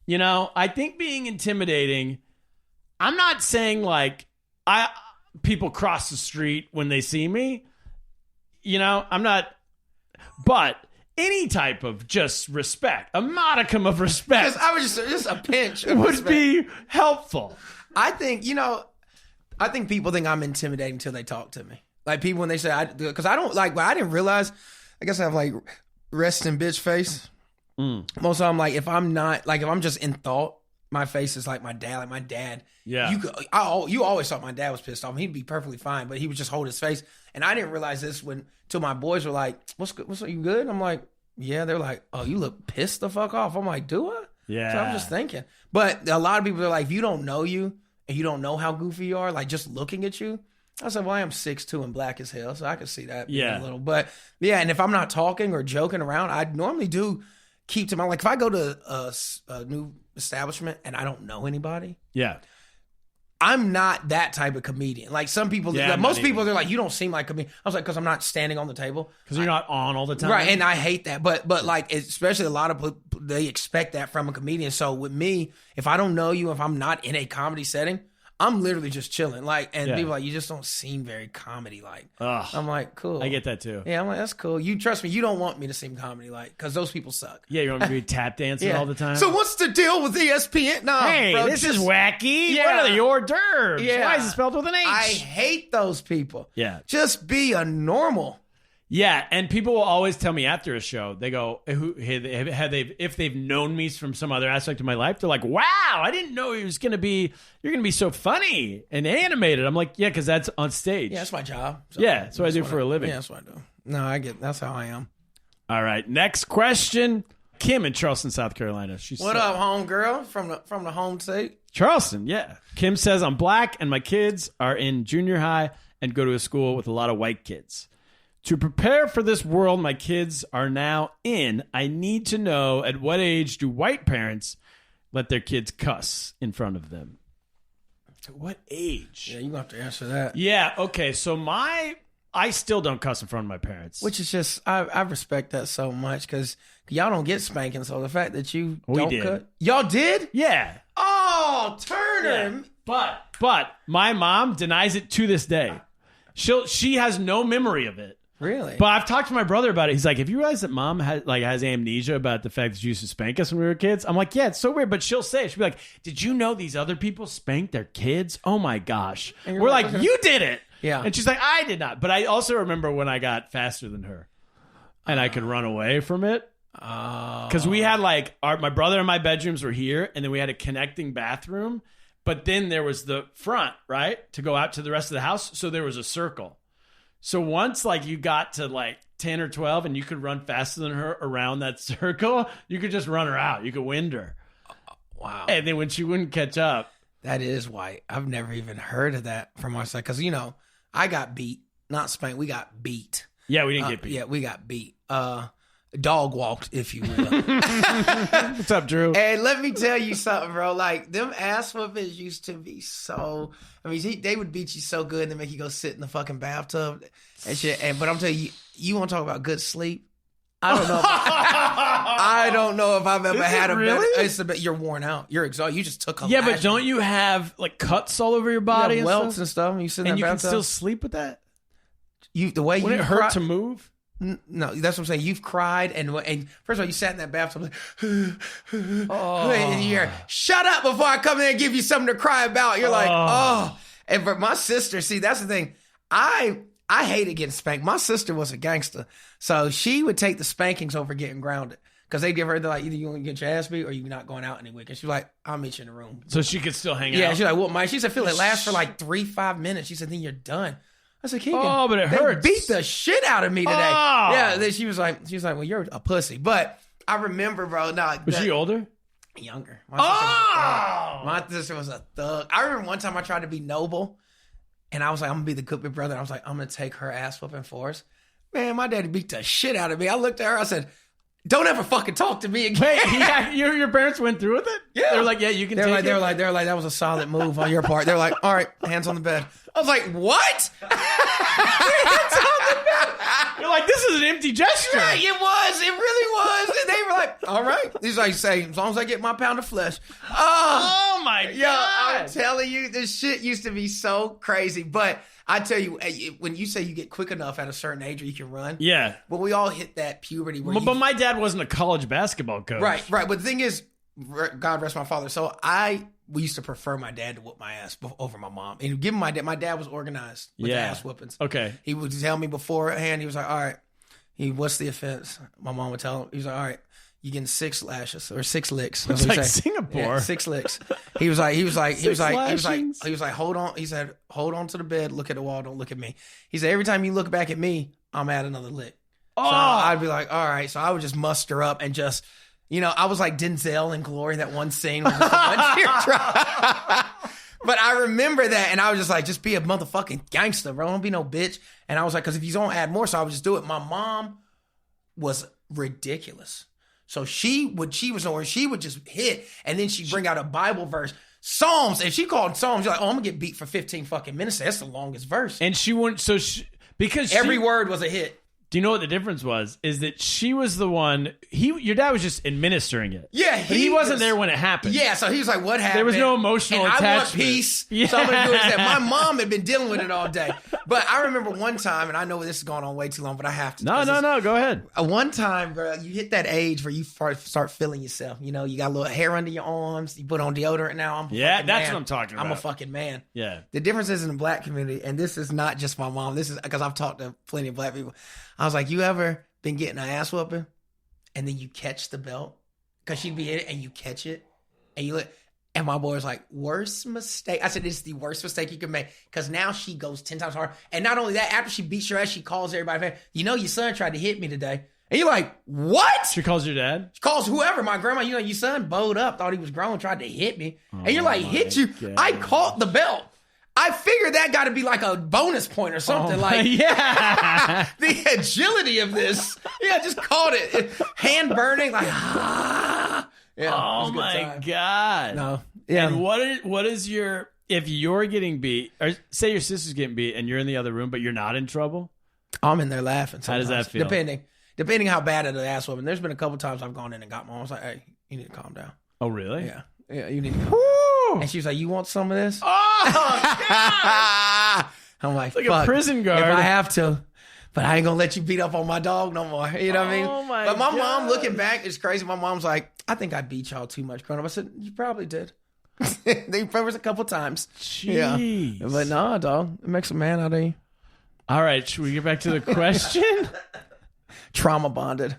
A: You know, I think being intimidating. I'm not saying like people cross the street when they see me. You know, I'm not. But any type of just respect, a modicum of respect,
B: I was just a pinch of
A: would
B: respect.
A: be helpful.
B: I think people think I'm intimidating until they talk to me. Like people when they say, because I don't like, well, I didn't realize, I guess I have like resting bitch face. Most of the time, like if I'm not, like if I'm just in thought, my face is like my dad. Like my dad,
A: Yeah.
B: You always thought my dad was pissed off. He'd be perfectly fine, but he would just hold his face. And I didn't realize this till my boys were like, "What's good? What's you good?" I'm like, "Yeah." They're like, "Oh, you look pissed the fuck off." I'm like, "Do I?"
A: Yeah.
B: So I'm just thinking. But a lot of people are like, if you don't know you and you don't know how goofy you are, like just looking at you. I said, well, I am 6'2" and black as hell, so I can see that being
A: Yeah.
B: a little. But yeah, and if I'm not talking or joking around, I normally do keep to my, like if I go to a new establishment and I don't know anybody,
A: Yeah.
B: I'm not that type of comedian. Like some people,
A: Yeah,
B: like
A: I'm
B: most
A: not
B: people,
A: either.
B: they're like, you don't seem like a comedian. I was like, because I'm not standing on the table.
A: Because you're not on all the time.
B: Right, and I hate that. But like, especially a lot of people, they expect that from a comedian. So with me, if I don't know you, if I'm not in a comedy setting, I'm literally just chilling. Like, and
A: Yeah.
B: people are like, you just don't seem very comedy like.
A: Ugh.
B: I'm like, cool.
A: I get that too.
B: Yeah, I'm like, that's cool. You trust me, you don't want me to seem comedy like, because those people suck.
A: Yeah, you want me to be tap dancing
B: Yeah.
A: all the time?
B: So what's the deal with ESPN? No,
A: hey,
B: bro,
A: this is
B: just-
A: wacky.
B: Yeah.
A: What are the hors d'oeuvres?
B: Yeah.
A: Why is it spelled with an H?
B: I hate those people.
A: Yeah.
B: Just be a normal.
A: Yeah, and people will always tell me after a show, they go, if they've known me from some other aspect of my life, they're like, wow, I didn't know you're going to be so funny and animated. I'm like, yeah, because that's on stage.
B: Yeah, that's my job. So
A: Yeah, that's what I do for a living.
B: Yeah, that's what I do. No, I get. That's how I am.
A: All right, next question. Kim in Charleston, South Carolina.
B: What up, home girl from the home state?
A: Charleston, yeah. Kim says, I'm black and my kids are in junior high and go to a school with a lot of white kids. To prepare for this world my kids are now in, I need to know at what age do white parents let their kids cuss in front of them? What age?
B: Yeah, you gonna have to answer that.
A: Yeah. Okay. So I still don't cuss in front of my parents.
B: Which is just, I respect that so much because y'all don't get spanking. So the fact that you
A: We
B: don't
A: did.
B: cut, y'all did?
A: Yeah.
B: Oh, Turner.
A: Yeah. But my mom denies it to this day. She has no memory of it.
B: Really?
A: But I've talked to my brother about it. He's like, have you realized that mom has amnesia about the fact that she used to spank us when we were kids? I'm like, yeah, it's so weird. But she'll say it. She'll be like, did you know these other people spank their kids? Oh my gosh.
B: And you're
A: We're
B: like,
A: like, you did it.
B: Yeah.
A: And she's like, I did not. But I also remember when I got faster than her and I could run away from it. Because we had my brother and my bedrooms were here, and then we had a connecting bathroom. But then there was the front, right, to go out to the rest of the house. So there was a circle. So once you got to 10 or 12 and you could run faster than her around that circle, you could just run her out. You could wind her.
B: Wow.
A: And then when she wouldn't catch up.
B: That is white. I've never even heard of that from our side. Because, I got beat. Not spanked. We got beat.
A: Yeah, we didn't get beat.
B: Yeah, we got beat. Dog walked, if you will.
A: What's up, Drew?
B: And let me tell you something, bro. Them ass whoopings used to be so. I mean, they would beat you so good and they make you go sit in the fucking bathtub and shit. But I'm telling you, you want to talk about good sleep? I don't know. I don't know if I've ever had a
A: really?
B: better. It's a bit. You're worn out. You're exhausted. You just took a.
A: Yeah, but don't you have cuts all over your body and
B: welts
A: stuff?
B: and stuff? You sit in
A: And
B: that
A: you can
B: bathtub.
A: still sleep with that?
B: The way
A: Would
B: you
A: it hurt
B: cry-
A: to move?
B: No, that's what I'm saying. You've cried, and first of all, you sat in that bathtub like, and you hear, shut up before I come in and give you something to cry about. You're like, oh. And for my sister, see, that's the thing. I hated getting spanked. My sister was a gangster, so she would take the spankings over getting grounded because they'd give her either you want to get your ass beat or you're not going out any week. And she's like, I'll meet you in the room.
A: So she could still hang out?
B: Yeah, she's like, well, Mike, she said, Phil, it lasts for 3-5 minutes. She said, then you're done. I said, Keegan,
A: Oh, but it
B: they
A: hurts.
B: beat the shit out of me today.
A: Oh.
B: Yeah, then she was like, well, you're a pussy. But I remember, bro.
A: Was she older?
B: Younger. My sister was a thug. I remember one time I tried to be noble, and I was like, I'm gonna be the good big brother. And I was like, I'm gonna take her ass whooping for us. Man, my daddy beat the shit out of me. I looked at her. I said, don't ever fucking talk to me again.
A: Wait, your parents went through with it?
B: Yeah.
A: They were like, yeah, you can
B: They were
A: take
B: like,
A: it.
B: they were like, that was a solid move on your part. They were like, all right, hands on the bed. I was like, what?
A: You're like, this is an empty gesture.
B: Right, it was. It really was. And they were like, all right. He's like, say, as long as I get my pound of flesh.
A: Oh my God.
B: Yo, I'm telling you, this shit used to be so crazy. But I tell you, when you say you get quick enough at a certain age where you can run.
A: Yeah.
B: But we all hit that puberty. Where
A: But my dad wasn't a college basketball coach.
B: Right. But the thing is, God rest my father. So we used to prefer my dad to whoop my ass over my mom. And given my dad was organized with the ass whoopings.
A: Okay.
B: He would tell me beforehand, he was like, all right, what's the offense? My mom would tell him, he was like, all right, you getting 6 lashes or 6 licks.
A: It's like Singapore.
B: Yeah, 6 licks. He was like, hold on. He said, hold on to the bed, look at the wall, don't look at me. He said, every time you look back at me, I'm at another lick. So I'd be like, all right. So I would just muster up and just, I was like Denzel in Glory, that one scene. With just one teardrop. But I remember that, and I was just like, just be a motherfucking gangster, bro. Don't be no bitch. And I was like, because if you don't add more, so I would just do it. My mom was ridiculous. So she would just hit, and then she'd bring out a Bible verse. Psalms. If she called Psalms, you're like, oh, I'm going to get beat for 15 fucking minutes. That's the longest verse.
A: And she wouldn't, because
B: every word was a hit.
A: Do you know what the difference was? Is that she was the one, your dad was just administering it.
B: Yeah.
A: But he wasn't there when it happened.
B: Yeah, so he was like, what happened?
A: There was no emotional attachment.
B: I want peace.
A: Yeah.
B: So I'm going to do is that. My mom had been dealing with it all day. But I remember one time, and I know this is going on way too long, but I have to.
A: No, go ahead.
B: One time, bro, you hit that age where you start feeling yourself. You got a little hair under your arms. You put on deodorant now. I'm a fucking
A: that's
B: man.
A: what I'm talking about.
B: I'm a fucking man.
A: Yeah.
B: The difference is in the black community, and this is not just my mom. This is because I've talked to plenty of black people. I was like, you ever been getting an ass whooping and then you catch the belt? Because she'd be in it and you catch it and you look. And my boy was like, worst mistake. I said, it's the worst mistake you can make. Because now she goes 10 times harder. And not only that, after she beats your ass, she calls everybody. Your son tried to hit me today. And you're like, what?
A: She calls your dad?
B: She calls whoever. My grandma, your son bowed up, thought he was grown, tried to hit me. And you're like, hit you?
A: God.
B: I caught the belt. I figured that got to be like a bonus point or something.
A: Yeah.
B: The agility of this. Yeah, just caught it. Hand burning, like, Yeah,
A: oh my God.
B: No. Yeah.
A: And what is your, if you're getting beat, or say your sister's getting beat and you're in the other room, but you're not in trouble?
B: I'm in there laughing.
A: How does that feel?
B: Depending how bad of the ass whooping. There's been a couple times I've gone in and got mom. I was like, hey, you need to calm down.
A: Oh, really?
B: Yeah, you need to calm down. And she was like, you want some of this?
A: Oh, God.
B: I'm like,
A: It's like
B: fuck,
A: a prison guard.
B: if I have to. But I ain't going to let you beat up on my dog no more. You know what I mean?
A: Oh, my
B: But my
A: God.
B: mom, looking back, it's crazy. My mom's like, I think I beat y'all too much growing up. I said, you probably did. There was a couple times.
A: Jeez.
B: Yeah. But nah, dog. It makes a man out of you.
A: All right, should we get back to the question?
B: Trauma bonded.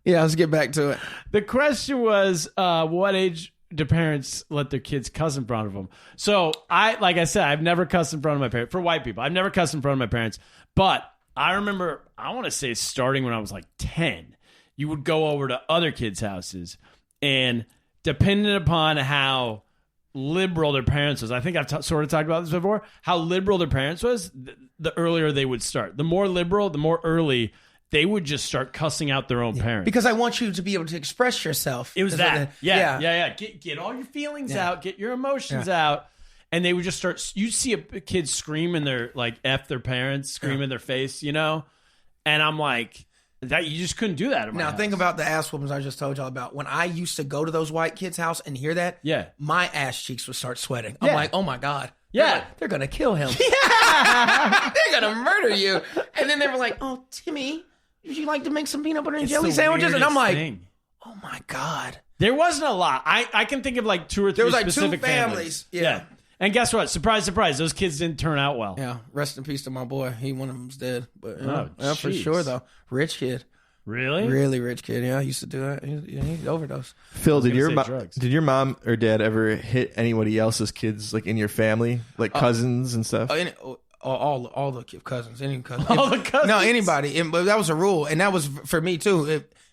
B: Yeah, let's get back to it.
A: The question was, what age do parents let their kids cuss in front of them? So like I said, I've never cussed in front of my parents. For white people, I've never cussed in front of my parents. But I remember, I want to say starting when I was like 10, you would go over to other kids' houses, and depending upon how liberal their parents was, I think I've sort of talked about this before, how liberal their parents was, the earlier they would start. The more liberal, the more early they would just start cussing out their own parents.
B: Because I want you to be able to express yourself.
A: It was
B: Is
A: that.
B: what
A: Yeah. Get all your feelings out. Get your emotions out. And they would just start. You see a kid scream in their, like, F their parents, scream in their face, you know? And I'm like, that you just couldn't do that in my
B: Now,
A: house.
B: think about the ass whoopings I just told y'all about. When I used to go to those white kids' house and hear that, my ass cheeks would start sweating. I'm like, oh, my God.
A: Yeah.
B: They're going to kill him. Yeah. They're going to murder you. And then they were like, oh, Timmy, would you like to make some peanut butter and jelly sandwiches? And I'm like, oh, my God.
A: There wasn't a lot. I can think of like 2 or 3
B: There was like
A: specific
B: 2 families. Yeah.
A: And guess what? Surprise, surprise. Those kids didn't turn out well.
B: Yeah. Rest in peace to my boy. One of them's dead. But
A: Oh,
B: for
A: jeez.
B: sure, though. Rich kid.
A: Really?
B: Really rich kid. Yeah, I used to do that. He overdosed.
E: Phil, did
A: gonna say drugs.
E: your mom or dad ever hit anybody else's kids, like in your family, like cousins and stuff?
B: All the cousins, any cousin.
A: All the cousins?
B: No, anybody. But that was a rule, and that was for me too.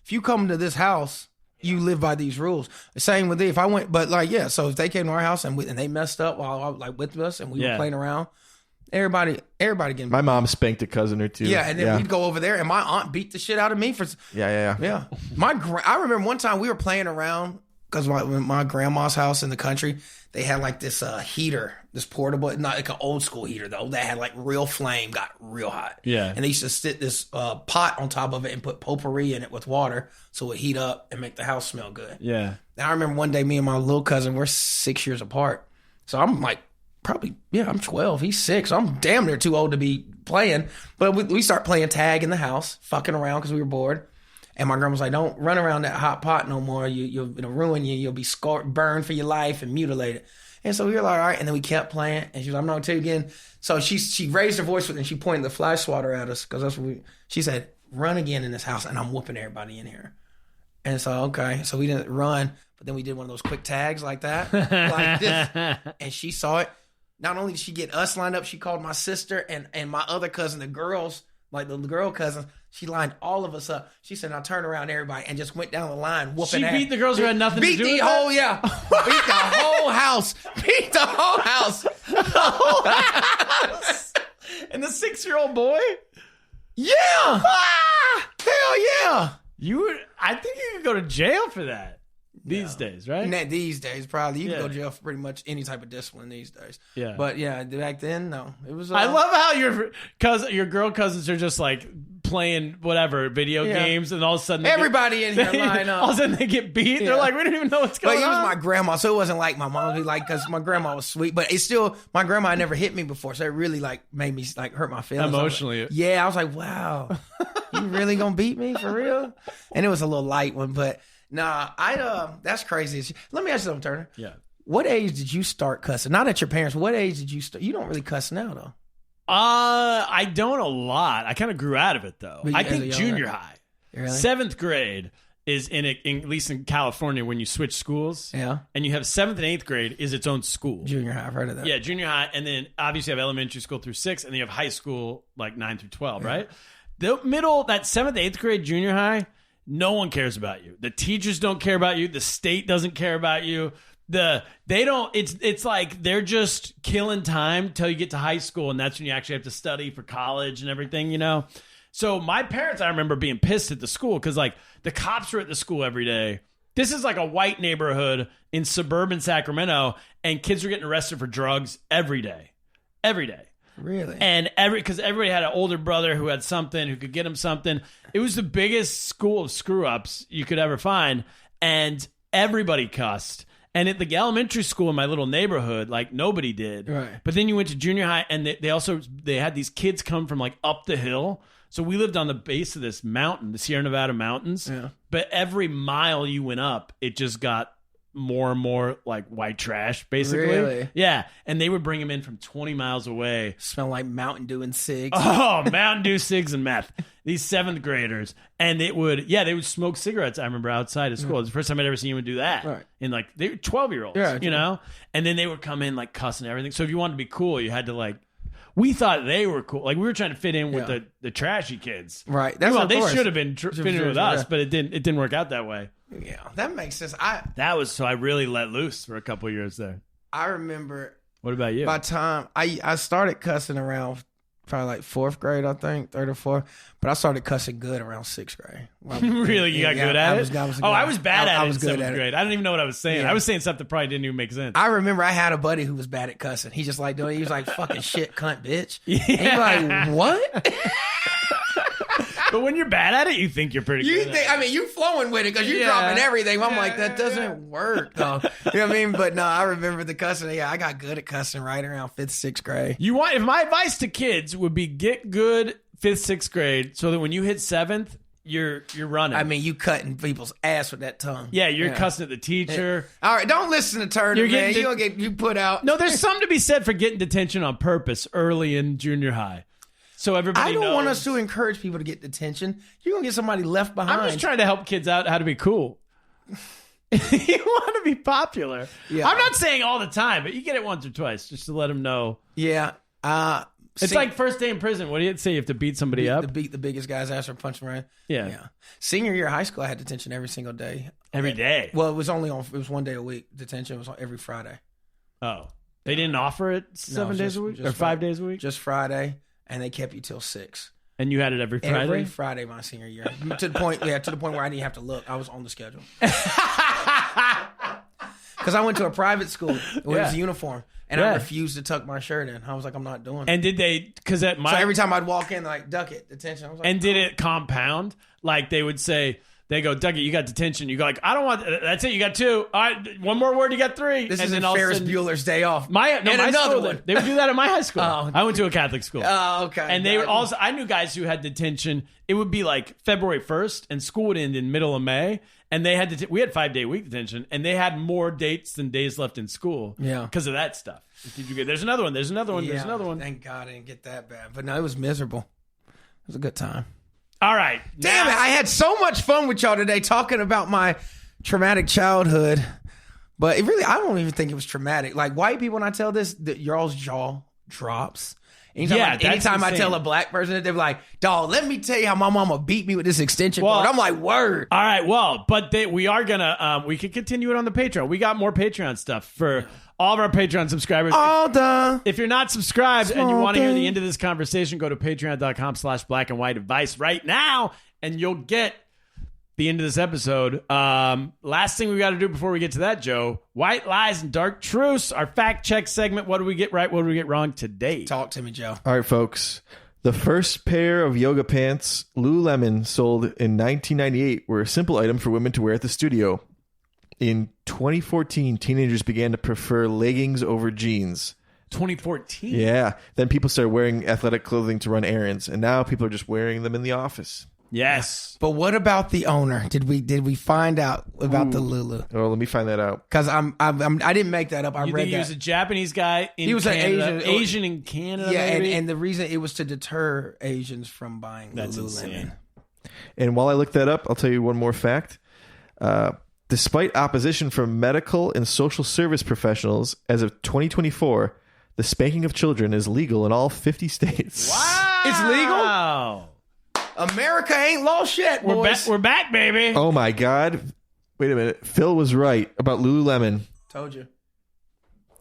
B: If you come to this house, you live by these rules. Same with if I went, but like so if they came to our house and they messed up while I was like with us and we were playing around, everybody getting.
E: My mom spanked a cousin or two.
B: Yeah, and then we'd go over there, and my aunt beat the shit out of me for.
E: Yeah.
B: I remember one time we were playing around because my grandma's house in the country, they had like this heater, this portable, not like an old school heater though, that had like real flame, got real hot.
A: Yeah.
B: And they used to sit this pot on top of it and put potpourri in it with water so it would heat up and make the house smell good.
A: Yeah.
B: And I remember one day me and my little cousin, we're 6 years apart. So I'm like, I'm 12. He's 6. So I'm damn near too old to be playing. But we start playing tag in the house, fucking around because we were bored. And my grandma was like, don't run around that hot pot no more. It'll ruin you. You'll be scarred, burned for your life and mutilated. And so we were like, all right. And then we kept playing. And she was like, I'm not going to tell you again. So she raised her voice and she pointed the fly swatter at us because that's what she said, run again in this house and I'm whooping everybody in here. And so, okay. So we didn't run, but then we did one of those quick tags like that. Like this. And she saw it. Not only did she get us lined up, she called my sister and my other cousin, the girls, like the girl cousins. She lined all of us up. She said, "Now turn around, everybody," and just went down the line, whooping ass.
A: She beat the girls who had nothing to do with
B: the
A: it?
B: whole, yeah. Beat the whole house. Beat the whole house.
A: And the 6-year-old boy?
B: Yeah. Hell yeah.
A: I think you could go to jail for that these days, right?
B: These days, probably. You can go to jail for pretty much any type of discipline these days.
A: Yeah.
B: But yeah, back then, no. It was.
A: I love how your girl cousins are just like playing whatever video games, and all of a sudden
B: everybody in here line up.
A: All of a sudden they get beat.
B: Yeah.
A: They're like, we don't even know what's going on.
B: But it was my grandma, so it wasn't like my mom. Because my grandma was sweet, but it's still my grandma never hit me before, so it really like made me like hurt my feelings
A: Emotionally.
B: I was like, wow, you really gonna beat me for real? And it was a little light one, but nah, that's crazy. Let me ask you something, Turner.
A: Yeah.
B: What age did you start cussing? Not at your parents. What age did you start? You don't really cuss now, though.
A: I don't a lot. I kind of grew out of it though. I think junior high,
B: really?
A: 7th grade is at least in California when you switch schools.
B: Yeah.
A: And you have 7th and 8th grade is its own school.
B: Junior high, I've heard of that.
A: Yeah, junior high, and then obviously you have elementary school through 6, and then you have high school like 9 through 12, right? The middle, that 7th, 8th grade, junior high, no one cares about you. The teachers don't care about you. The state doesn't care about you. It's like they're just killing time till you get to high school, and that's when you actually have to study for college and everything, you know? So my parents, I remember being pissed at the school because like the cops were at the school every day, This is like a white neighborhood in suburban Sacramento, and kids were getting arrested for drugs every day. Every day.
B: Really?
A: And because everybody had an older brother who had something, who could get him something. It was the biggest school of screw-ups you could ever find, and everybody cussed. And at the elementary school in my little neighborhood, like, nobody did.
B: Right.
A: But then you went to junior high, and they had these kids come from, like, up the hill. So we lived on the base of this mountain, the Sierra Nevada mountains.
B: Yeah.
A: But every mile you went up, it just got more and more like white trash, basically.
B: Really?
A: Yeah. And they would bring them in from 20 miles away.
B: Smell like Mountain Dew and cigs.
A: Oh, Mountain Dew, cigs, and meth. These 7th graders. And they would smoke cigarettes, I remember, outside of school. It's the first time I'd ever seen anyone do that.
B: Right.
A: And like, they were 12-year-olds,
B: Yeah,
A: you know? And then they would come in like cussing and everything. So if you wanted to be cool, you had to like, we thought they were cool. Like, we were trying to fit in with the trashy kids.
B: Right.
A: That's
B: of
A: they
B: course.
A: should have been fitting in with us, but it didn't work out that way.
B: Yeah, that makes sense.
A: So I really let loose for a couple years there.
B: I remember
A: What about you?
B: by the time I started cussing around probably like 4th grade, I think, 3rd or 4th. But I started cussing good around 6th grade.
A: Really? You got good at it?
B: I
A: was bad at it in
B: good
A: 7th grade. I don't even know what I was saying.
B: Yeah.
A: I was saying stuff that probably didn't even make sense.
B: I remember I had a buddy who was bad at cussing. He just like doing it. He was like, fucking shit, cunt, bitch. And you're like, what?
A: But when you're bad at it, you think you're pretty good.
B: You flowing with it because you're dropping everything. I'm like, that doesn't work, though. You know what I mean? But no, I remember the cussing. Yeah, I got good at cussing right around 5th, 6th grade.
A: If my advice to kids would be get good 5th, 6th grade so that when you hit 7th, you're running.
B: I mean, you cutting people's ass with that tongue.
A: Yeah, you're cussing at the teacher.
B: All right, don't listen to Turner, man. You're going to get you put out.
A: No, there's something to be said for getting detention on purpose early in junior high. So everybody knows.
B: I don't want us to encourage people to get detention. You're going to get somebody left behind.
A: I'm just trying to help kids out how to be cool. You want to be popular.
B: Yeah.
A: I'm not saying all the time, but you get it once or twice just to let them know.
B: Yeah.
A: It's like first day in prison. What do you say? You have to beat somebody up?
B: To beat the biggest guy's ass or punch him around.
A: Yeah.
B: Senior year of high school, I had detention every single day.
A: Every day?
B: Well, it was 1 day a week. Detention was on every Friday.
A: Oh. They didn't offer it 7 days a week? Or 5 days a week?
B: Just Friday, and they kept you till 6.
A: And you had it every Friday?
B: Every Friday my senior year. to the point where I didn't have to look. I was on the schedule. Because I went to a private school. It was uniform. And I refused to tuck my shirt in. I was like, I'm not doing it.
A: And did they, because at my...
B: So every time I'd walk in, like, Duckett, detention. I was like,
A: and did it compound? Like they would say, they go, Duckett, you got detention. You go like, I don't want, that's it, you got 2. All right, one more word, you got 3.
B: This
A: and
B: is
A: then
B: Ferris Bueller's Day Off.
A: My
B: another
A: school,
B: one.
A: They would do that at my high school.
B: Oh.
A: I went to a Catholic school.
B: Oh, okay.
A: And they would also, I knew guys who had detention. It would be like February 1st, and school would end in middle of May. And they had we had 5-day-week detention, and they had more dates than days left in school.
B: Yeah,
A: because of that stuff. There's another one. There's another one.
B: Yeah,
A: there's another one.
B: Thank God I didn't get that bad. But no, it was miserable. It was a good time.
A: All right.
B: Damn it! I had so much fun with y'all today talking about my traumatic childhood. But it really, I don't even think it was traumatic. Like white people, when I tell this, y'all's jaw drops. Anytime I tell a black person that, they're like, dog, let me tell you how my mama beat me with this extension cord. I'm like, word.
A: All right, well, but we are going to, we can continue it on the Patreon. We got more Patreon stuff for all of our Patreon subscribers.
B: All done.
A: If you're not subscribed and you want to hear the end of this conversation, go to patreon.com/blackandwhiteadvice right now, and you'll get the end of this episode. Last thing we got to do before we get to that, Joe, white lies and dark truths, our fact check segment. What do we get right? What do we get wrong today?
B: Talk to me, Joe.
E: All right, folks. The first pair of yoga pants Lululemon sold in 1998 were a simple item for women to wear at the studio. In 2014, teenagers began to prefer leggings over jeans.
A: 2014?
E: Yeah. Then people started wearing athletic clothing to run errands, and now people are just wearing them in the office.
A: Yes.
B: But what about the owner? Did we find out about the Lulu?
E: Oh, let me find that out.
B: Because I didn't make that up. I
A: You
B: read
A: think he was a Japanese guy in
B: He was
A: Canada,
B: an
A: Asian in Canada,
B: Yeah,
A: maybe?
B: and the reason it was to deter Asians from buying
A: That's
B: Lululemon.
A: insane.
E: And while I look that up, I'll tell you one more fact. Despite opposition from medical and social service professionals, as of 2024, the spanking of children is legal in all 50 states.
A: Wow.
B: It's legal? America ain't lost yet, boys.
A: We're back, baby.
E: Oh my God. Wait a minute. Phil was right about Lululemon.
B: Told you.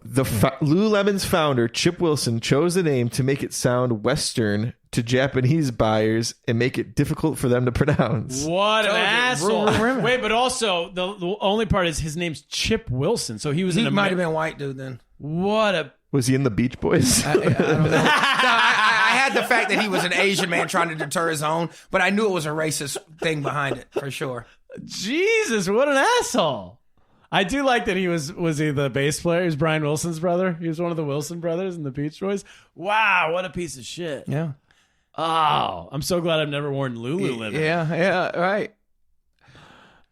E: Lululemon's founder, Chip Wilson, chose the name to make it sound Western to Japanese buyers and make it difficult for them to pronounce.
A: What an
B: Told you.
A: asshole. Wait, but also, the only part is his name's Chip Wilson. So he was
B: He might have been white dude then.
A: What a...
E: Was he in the Beach Boys?
B: I don't know. No, I had the fact that he was an Asian man trying to deter his own, but I knew it was a racist thing behind it for sure.
A: Jesus, what an asshole. I do like that he was he the bass player? He was Brian Wilson's brother. He was one of the Wilson brothers in the Beach Boys. Wow, what a piece of shit.
B: Yeah.
A: Oh, I'm so glad I've never worn Lululemon.
B: Yeah, right.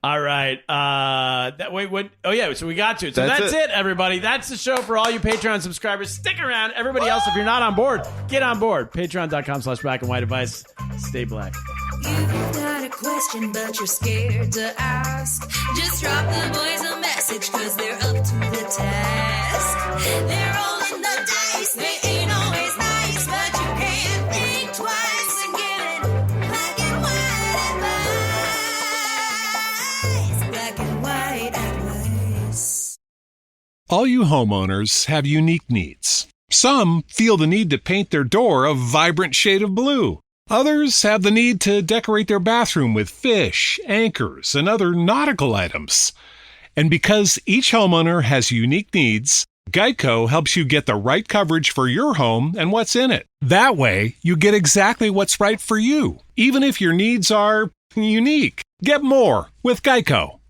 A: All right. What? Oh, yeah, so we got to it. So that's it, everybody. That's the show for all you Patreon subscribers. Stick around. Everybody else, if you're not on board, get on board. Patreon.com/blackandwhiteadvice. Stay black.
D: You've got a question, but you're scared to ask. Just drop the boys a message, cause they're up to the task. They're rolling the dice, they ain't always nice, but you can't think twice and get it. Black and white advice. Black and white advice.
G: All you homeowners have unique needs. Some feel the need to paint their door a vibrant shade of blue. Others have the need to decorate their bathroom with fish, anchors, and other nautical items. And because each homeowner has unique needs, Geico helps you get the right coverage for your home and what's in it. That way, you get exactly what's right for you, even if your needs are unique. Get more with Geico.